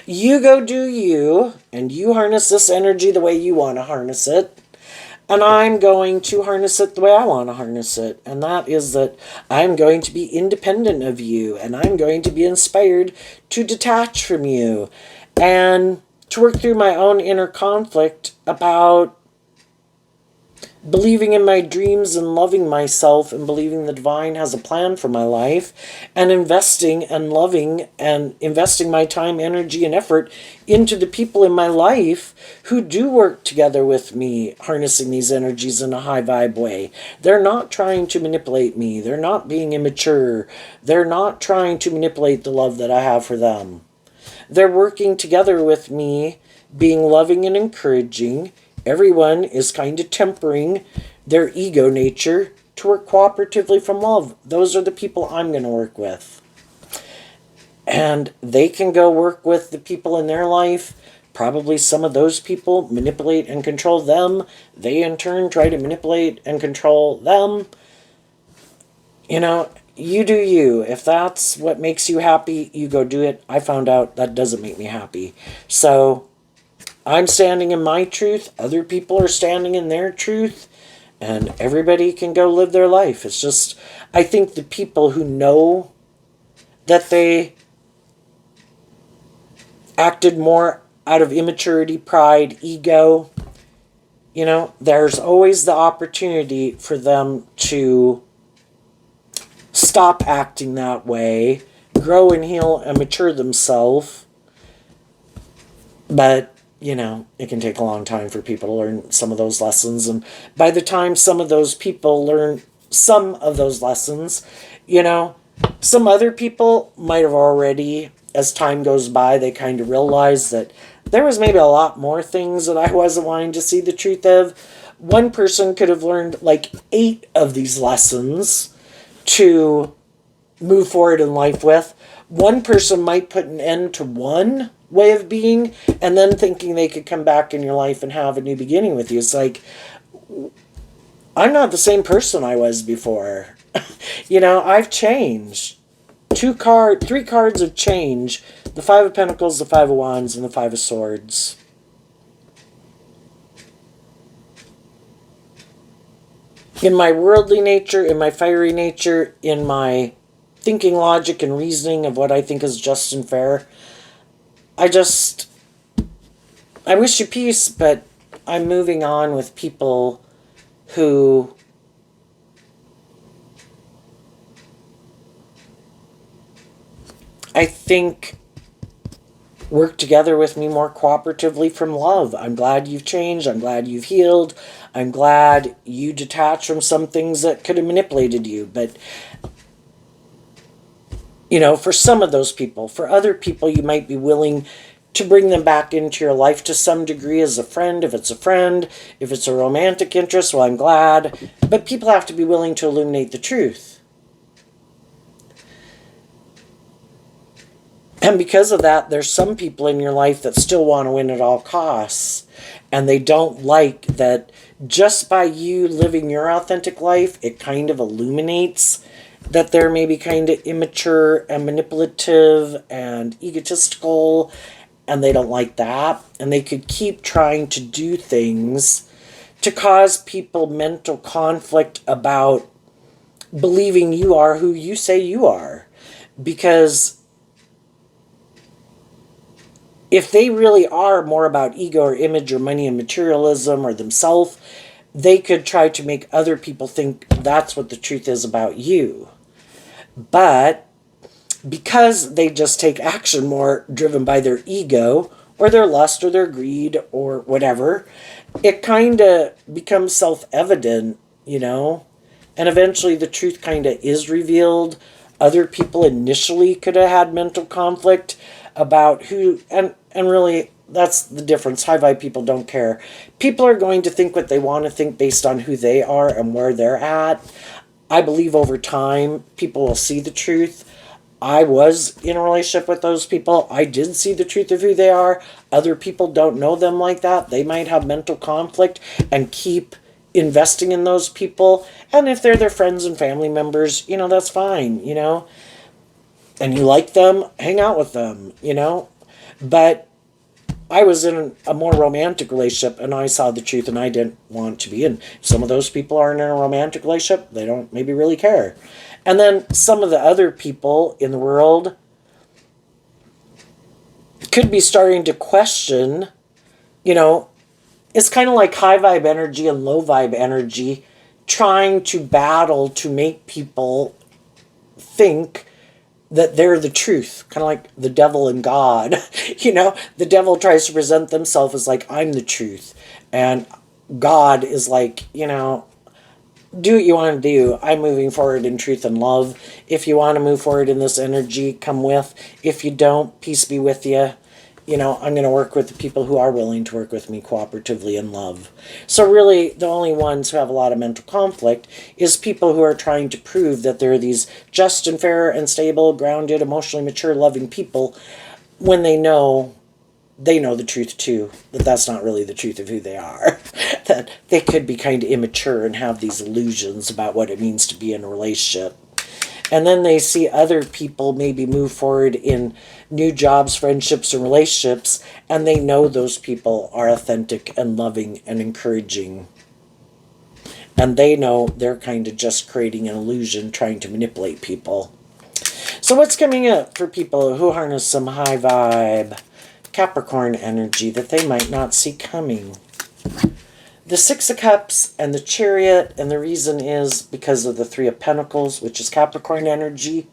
You go do you, and you harness this energy the way you want to harness it. And I'm going to harness it the way I want to harness it. And that is that I'm going to be independent of you. And I'm going to be inspired to detach from you. And to work through my own inner conflict about believing in my dreams and loving myself and believing the divine has a plan for my life, and investing and loving and investing my time, energy, and effort into the people in my life who do work together with me, harnessing these energies in a high vibe way. They're not trying to manipulate me. They're not being immature. They're not trying to manipulate the love that I have for them. They're working together with me, being loving and encouraging. Everyone is kind of tempering their ego nature to work cooperatively from love. Those are the people I'm going to work with. And they can go work with the people in their life. Probably some of those people manipulate and control them. They in turn try to manipulate and control them. You do you. If that's what makes you happy, you go do it. I found out that doesn't make me happy. So I'm standing in my truth. Other people are standing in their truth. And everybody can go live their life. It's just, I think the people who know that they acted more out of immaturity, pride, ego, there's always the opportunity for them to stop acting that way, grow and heal and mature themselves. But it can take a long time for people to learn some of those lessons. And by the time some of those people learn some of those lessons, some other people might have already, as time goes by, they kind of realize that there was maybe a lot more things that I wasn't wanting to see the truth of. One person could have learned like 8 of these lessons to move forward in life with. One person might put an end to one way of being and then thinking they could come back in your life and have a new beginning with you. It's like, I'm not the same person I was before. I've changed. 3 cards of change. The 5 of Pentacles, the 5 of Wands, and the 5 of Swords. In my worldly nature, in my fiery nature, in my thinking logic and reasoning of what I think is just and fair, I wish you peace, but I'm moving on with people who I think work together with me more cooperatively from love. I'm glad you've changed. I'm glad you've healed. I'm glad you detached from some things that could have manipulated you. But, for some of those people, for other people, you might be willing to bring them back into your life to some degree as a friend, if it's a romantic interest, well, I'm glad. But people have to be willing to illuminate the truth. And because of that, there's some people in your life that still want to win at all costs. And they don't like that just by you living your authentic life, it kind of illuminates that they're maybe kind of immature and manipulative and egotistical. And they don't like that. And they could keep trying to do things to cause people mental conflict about believing you are who you say you are. Because if they really are more about ego or image or money and materialism or themselves, they could try to make other people think that's what the truth is about you. But because they just take action more driven by their ego or their lust or their greed or whatever, it kind of becomes self-evident, and eventually the truth kind of is revealed. Other people initially could have had mental conflict about who, and really that's the difference. High vibe people don't care. People are going to think what they want to think based on who they are and where they're at. I believe over time people will see the truth. I was in a relationship with those people. I did see the truth of who they are. Other people don't know them like that. They might have mental conflict and keep investing in those people. And if they're their friends and family members, that's fine, and you like them, hang out with them, But I was in a more romantic relationship and I saw the truth and I didn't want to be in. Some of those people aren't in a romantic relationship. They don't maybe really care. And then some of the other people in the world could be starting to question, it's kind of like high vibe energy and low vibe energy trying to battle to make people think that they're the truth, kind of like the devil and God. The devil tries to present themselves as like, I'm the truth. And God is like, do what you want to do. I'm moving forward in truth and love. If you want to move forward in this energy, come with. If you don't, peace be with you. I'm going to work with the people who are willing to work with me cooperatively in love. So really, the only ones who have a lot of mental conflict is people who are trying to prove that they're these just and fair and stable, grounded, emotionally mature, loving people when they know the truth too, that that's not really the truth of who they are. That they could be kind of immature and have these illusions about what it means to be in a relationship. And then they see other people maybe move forward in new jobs, friendships, and relationships, and they know those people are authentic and loving and encouraging. And they know they're kind of just creating an illusion, trying to manipulate people. So what's coming up for people who harness some high vibe Capricorn energy that they might not see coming? The Six of Cups and the Chariot, and the reason is because of the Three of Pentacles, which is Capricorn energy.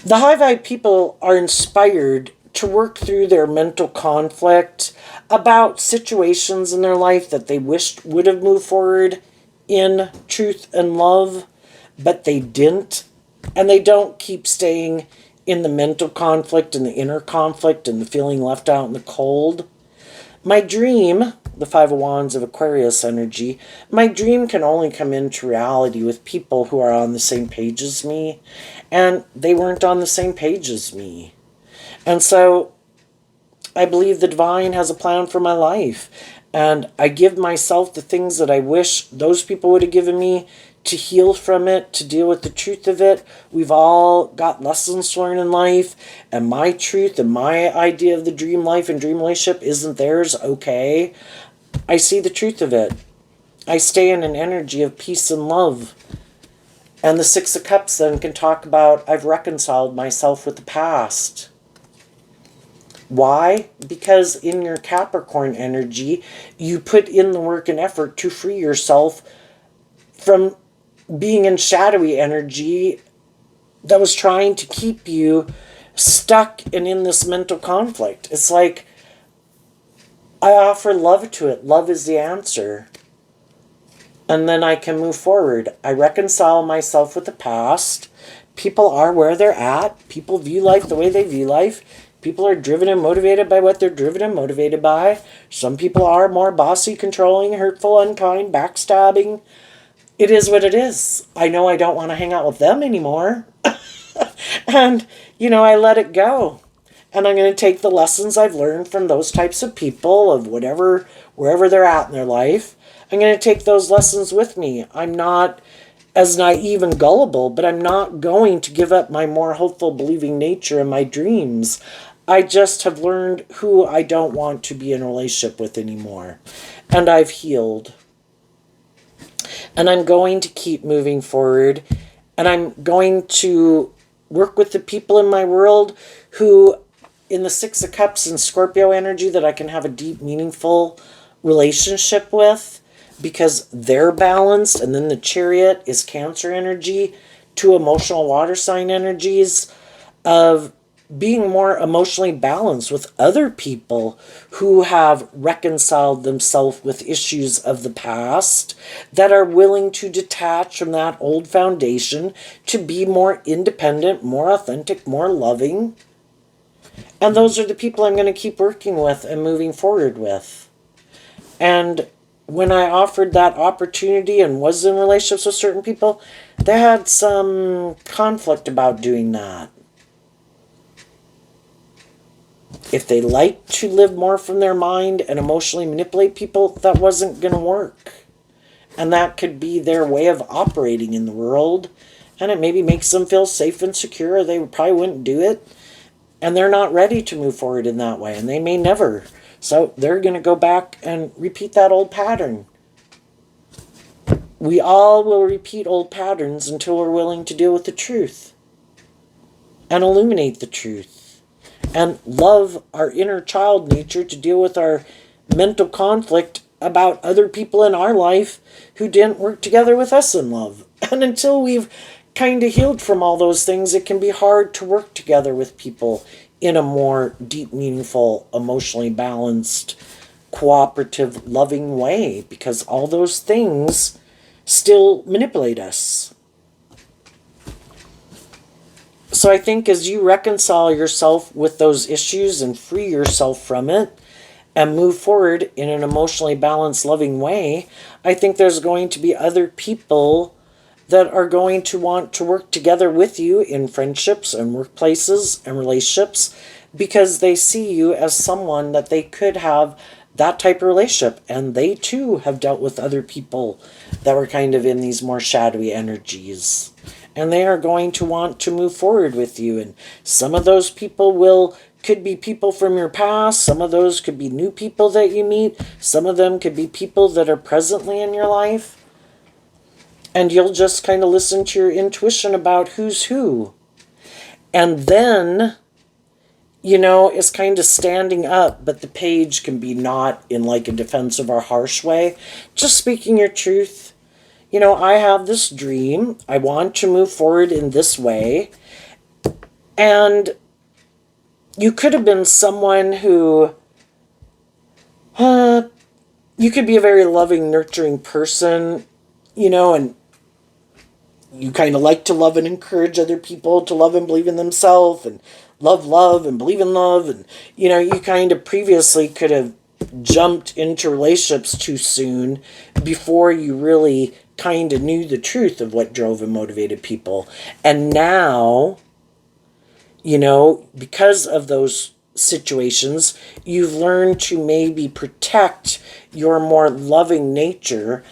The high vibe people are inspired to work through their mental conflict about situations in their life that they wished would have moved forward in truth and love, but they didn't. And they don't keep staying in the mental conflict and the inner conflict and the feeling left out in the cold. My dream, the Five of Wands of Aquarius energy, my dream can only come into reality with people who are on the same page as me, and they weren't on the same page as me. And so I believe the divine has a plan for my life, and I give myself the things that I wish those people would have given me to heal from it, to deal with the truth of it. We've all got lessons to learn in life, and my truth and my idea of the dream life and dream relationship isn't theirs. Okay. I see the truth of it. I stay in an energy of peace and love. And the Six of Cups then can talk about, I've reconciled myself with the past. Why? Because in your Capricorn energy, you put in the work and effort to free yourself from being in shadowy energy that was trying to keep you stuck and in this mental conflict. It's like, I offer love to it. Love is the answer. And then I can move forward. I reconcile myself with the past. People are where they're at. People view life the way they view life. People are driven and motivated by what they're driven and motivated by. Some people are more bossy, controlling, hurtful, unkind, backstabbing. It is what it is. I know I don't want to hang out with them anymore. And, I let it go. And I'm going to take the lessons I've learned from those types of people, of wherever they're at in their life. I'm going to take those lessons with me. I'm not as naive and gullible, but I'm not going to give up my more hopeful, believing nature and my dreams. I just have learned who I don't want to be in a relationship with anymore. And I've healed. And I'm going to keep moving forward. And I'm going to work with the people in my world who, in the Six of Cups and Scorpio energy, that I can have a deep, meaningful relationship with, because they're balanced. And then the Chariot is Cancer energy, two emotional water sign energies of being more emotionally balanced with other people who have reconciled themselves with issues of the past, that are willing to detach from that old foundation to be more independent, more authentic, more loving. And those are the people I'm going to keep working with and moving forward with. And when I offered that opportunity and was in relationships with certain people, they had some conflict about doing that. If they like to live more from their mind and emotionally manipulate people, that wasn't going to work. And that could be their way of operating in the world. And it maybe makes them feel safe and secure, or they probably wouldn't do it. And they're not ready to move forward in that way. And they may never. So they're going to go back and repeat that old pattern. We all will repeat old patterns until we're willing to deal with the truth. And illuminate the truth. And love our inner child nature to deal with our mental conflict about other people in our life who didn't work together with us in love. And until we've kind of healed from all those things, it can be hard to work together with people in a more deep, meaningful, emotionally balanced, cooperative, loving way, because all those things still manipulate us. So I think as you reconcile yourself with those issues and free yourself from it and move forward in an emotionally balanced, loving way, I think there's going to be other people that are going to want to work together with you in friendships and workplaces and relationships, because they see you as someone that they could have that type of relationship. And they too have dealt with other people that were kind of in these more shadowy energies. And they are going to want to move forward with you. And some of those people could be people from your past. Some of those could be new people that you meet. Some of them could be people that are presently in your life. And you'll just kind of listen to your intuition about who's who. And then, it's kind of standing up, but the page can be not in like a defensive or harsh way. Just speaking your truth. I have this dream. I want to move forward in this way. And you could have been someone who, you could be a very loving, nurturing person, and you kind of like to love and encourage other people to love and believe in themselves, and love and believe in love. And, you kind of previously could have jumped into relationships too soon before you really kind of knew the truth of what drove and motivated people. And now, because of those situations, you've learned to maybe protect your more loving nature.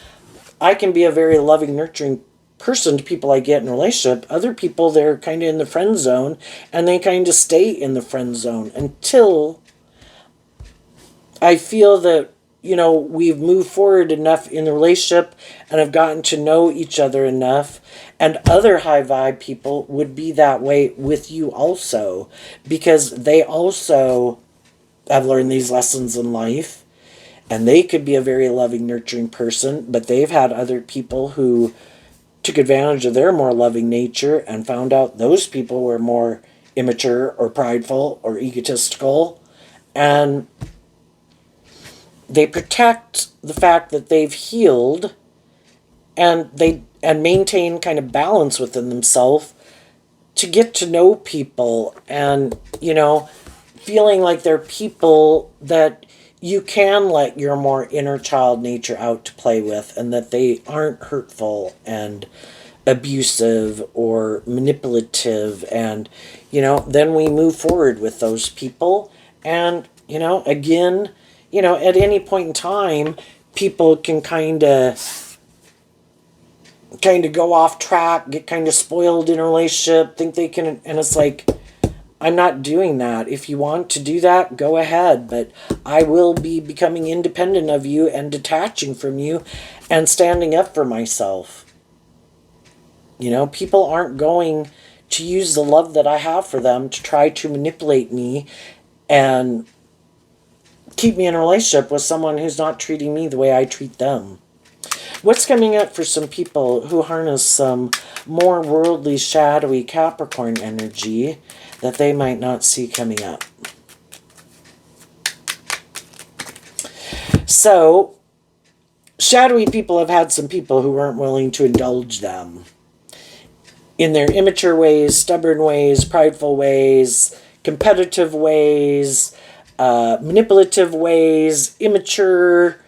I can be a very loving, nurturing person to people I get in a relationship. Other people, they're kind of in the friend zone, and they kind of stay in the friend zone until I feel that, we've moved forward enough in the relationship and have gotten to know each other enough. And other high vibe people would be that way with you also, because they also have learned these lessons in life. And they could be a very loving, nurturing person, but they've had other people who took advantage of their more loving nature and found out those people were more immature or prideful or egotistical. And they protect the fact that they've healed, and maintain kind of balance within themselves to get to know people, and feeling like they're people that you can let your more inner child nature out to play with, and that they aren't hurtful and abusive or manipulative. And then we move forward with those people. And again, at any point in time, people can kind of go off track, get kind of spoiled in a relationship, think they can, and it's like, I'm not doing that. If you want to do that, go ahead, but I will be becoming independent of you and detaching from you and standing up for myself. People aren't going to use the love that I have for them to try to manipulate me and keep me in a relationship with someone who's not treating me the way I treat them. What's coming up for some people who harness some more worldly, shadowy Capricorn energy that they might not see coming up? So, shadowy people have had some people who weren't willing to indulge them in their immature ways, stubborn ways, prideful ways, competitive ways, manipulative ways, immature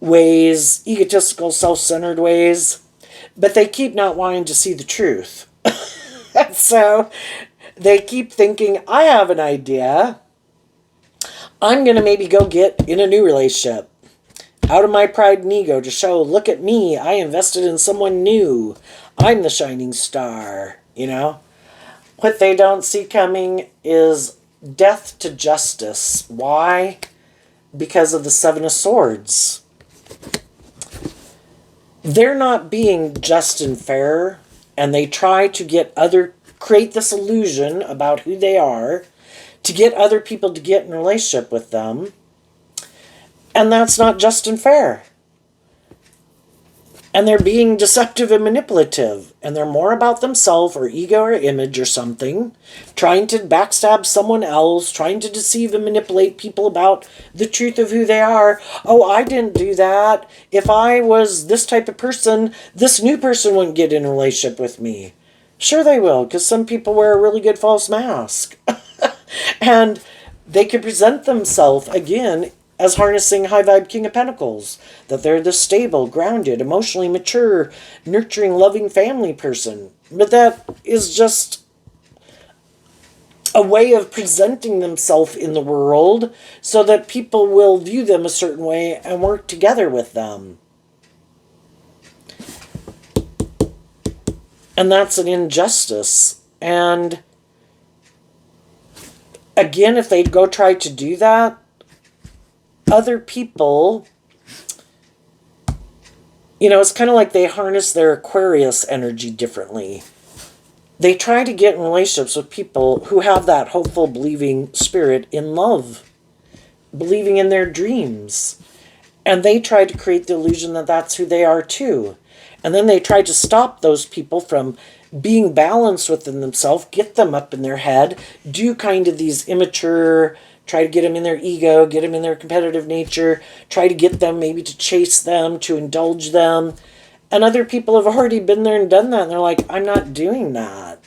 ways, egotistical, self-centered ways, but they keep not wanting to see the truth. So they keep thinking, I have an idea. I'm going to maybe go get in a new relationship out of my pride and ego to show, look at me, I invested in someone new. I'm the shining star, What they don't see coming is death to justice. Why? Because of the Seven of Swords. They're not being just and fair, and they try to create this illusion about who they are to get other people to get in a relationship with them. And that's not just and fair. And they're being deceptive and manipulative. And they're more about themselves or ego or image or something. Trying to backstab someone else. Trying to deceive and manipulate people about the truth of who they are. Oh, I didn't do that. If I was this type of person, this new person wouldn't get in a relationship with me. Sure they will, because some people wear a really good false mask. And they could present themselves, again, as harnessing high vibe King of Pentacles, that they're the stable, grounded, emotionally mature, nurturing, loving family person. But that is just a way of presenting themselves in the world so that people will view them a certain way and work together with them. And that's an injustice. And again, if they go try to do that, other people, it's kind of like they harness their Aquarius energy differently. They try to get in relationships with people who have that hopeful, believing spirit in love, believing in their dreams. And they try to create the illusion that that's who they are too. And then they try to stop those people from being balanced within themselves, get them up in their head, do kind of these immature, try to get them in their ego, get them in their competitive nature, try to get them maybe to chase them, to indulge them. And other people have already been there and done that. And they're like, I'm not doing that.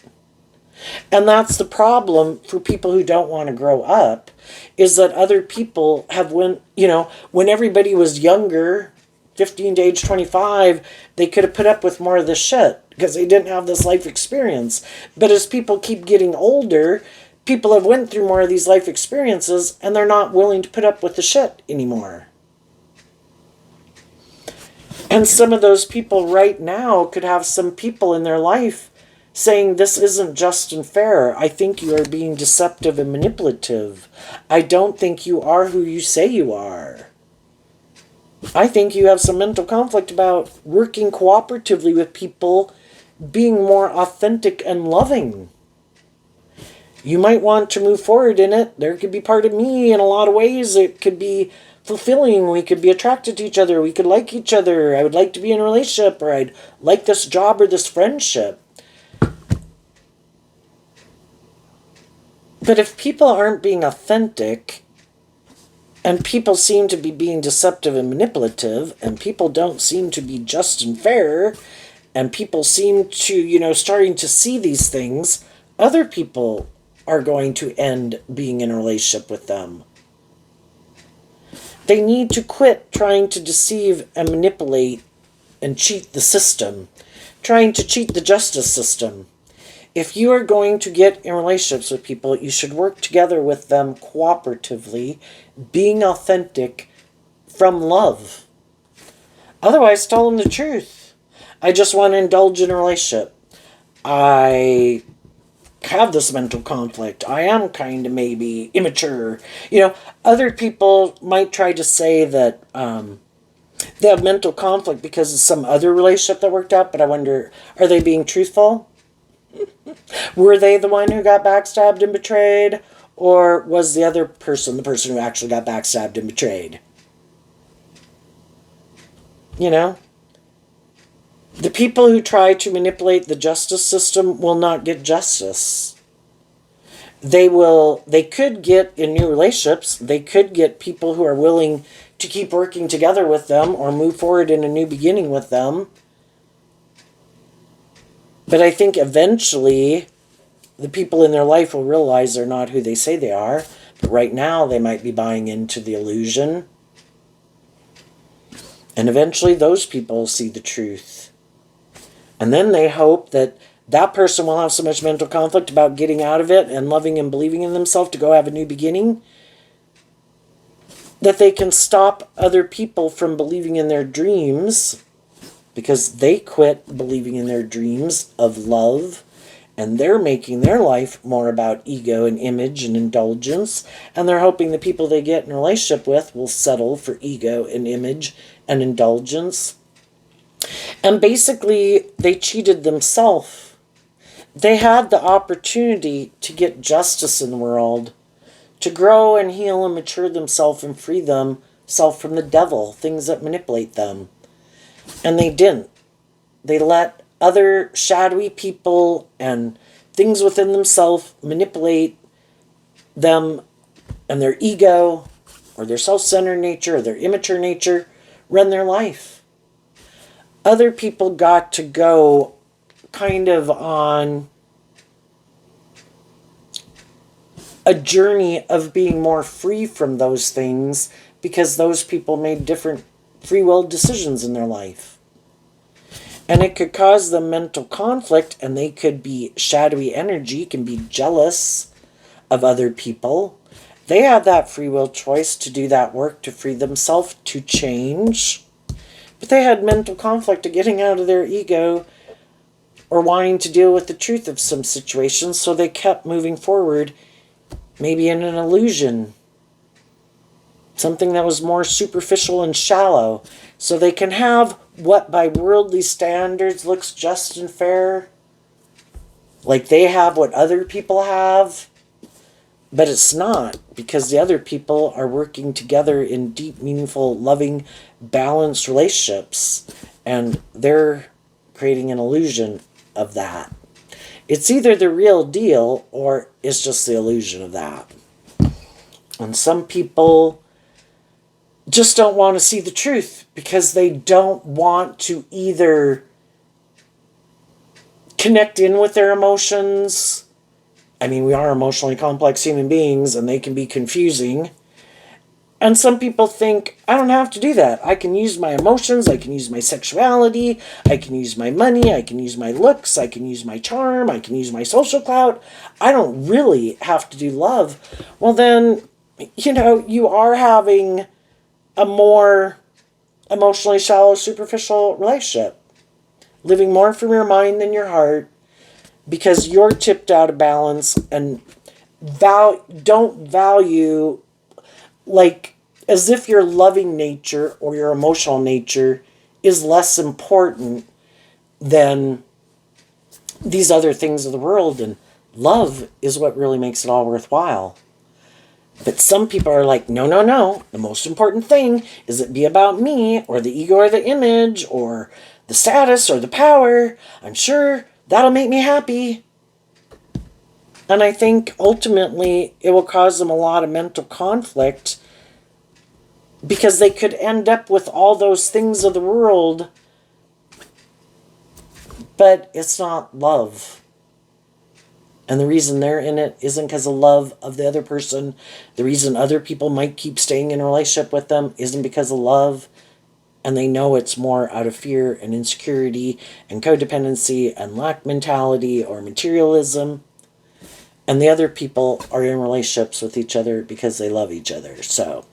And that's the problem for people who don't want to grow up, is that other people have when everybody was younger, 15 to age 25, they could have put up with more of this shit because they didn't have this life experience. But as people keep getting older, people have went through more of these life experiences and they're not willing to put up with the shit anymore. And some of those people right now could have some people in their life saying, this isn't just and fair. I think you are being deceptive and manipulative. I don't think you are who you say you are. I think you have some mental conflict about working cooperatively with people, being more authentic and loving. You might want to move forward in it. There could be part of me in a lot of ways. It could be fulfilling. We could be attracted to each other. We could like each other. I would like to be in a relationship, or I'd like this job or this friendship. But if people aren't being authentic, and people seem to be being deceptive and manipulative, and people don't seem to be just and fair, and people seem to, starting to see these things, other people are going to end being in a relationship with them. They need to quit trying to deceive and manipulate and cheat the system, trying to cheat the justice system. If you are going to get in relationships with people, you should work together with them cooperatively, being authentic from love. Otherwise, tell them the truth. I just want to indulge in a relationship. I have this mental conflict. I am kind of maybe immature. Other people might try to say that they have mental conflict because of some other relationship that worked out, but I wonder, are they being truthful? Were they the one who got backstabbed and betrayed? Or was the other person the person who actually got backstabbed and betrayed? The people who try to manipulate the justice system will not get justice. They could get in new relationships. They could get people who are willing to keep working together with them or move forward in a new beginning with them. But I think eventually the people in their life will realize they're not who they say they are. But right now they might be buying into the illusion. And eventually those people will see the truth. And then they hope that that person will have so much mental conflict about getting out of it and loving and believing in themselves to go have a new beginning, that they can stop other people from believing in their dreams, because they quit believing in their dreams of love, and they're making their life more about ego and image and indulgence, and they're hoping the people they get in a relationship with will settle for ego and image and indulgence. And basically, they cheated themselves. They had the opportunity to get justice in the world, to grow and heal and mature themselves and free themselves from the devil, things that manipulate them. And they didn't. They let other shadowy people and things within themselves manipulate them, and their ego or their self-centered nature or their immature nature run their life. Other people got to go kind of on a journey of being more free from those things because those people made different free will decisions in their life. And it could cause them mental conflict, and they could be shadowy energy, can be jealous of other people. They have that free will choice to do that work to free themselves, to change. But they had mental conflict of getting out of their ego or wanting to deal with the truth of some situations, so they kept moving forward, maybe in an illusion, something that was more superficial and shallow, so they can have what by worldly standards looks just and fair, like they have what other people have, but it's not, because the other people are working together in deep, meaningful, loving, balanced relationships, and they're creating an illusion of that. It's either the real deal or it's just the illusion of that. And some people just don't want to see the truth because they don't want to either connect in with their emotions. I mean, we are emotionally complex human beings and they can be confusing. And some people think, I don't have to do that. I can use my emotions, I can use my sexuality, I can use my money, I can use my looks, I can use my charm, I can use my social clout. I don't really have to do love. Well, then, you are having a more emotionally shallow, superficial relationship. Living more from your mind than your heart because you're tipped out of balance and don't value, like, as if your loving nature or your emotional nature is less important than these other things of the world, and love is what really makes it all worthwhile. But some people are like, no, no, no. The most important thing is it be about me or the ego or the image or the status or the power. I'm sure that'll make me happy. And I think ultimately it will cause them a lot of mental conflict because they could end up with all those things of the world, but it's not love. And the reason they're in it isn't because of love of the other person. The reason other people might keep staying in a relationship with them isn't because of love. And they know it's more out of fear and insecurity and codependency and lack mentality or materialism. And the other people are in relationships with each other because they love each other. So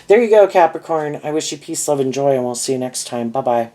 there you go, Capricorn. I wish you peace, love, and joy, and we'll see you next time. Bye-bye.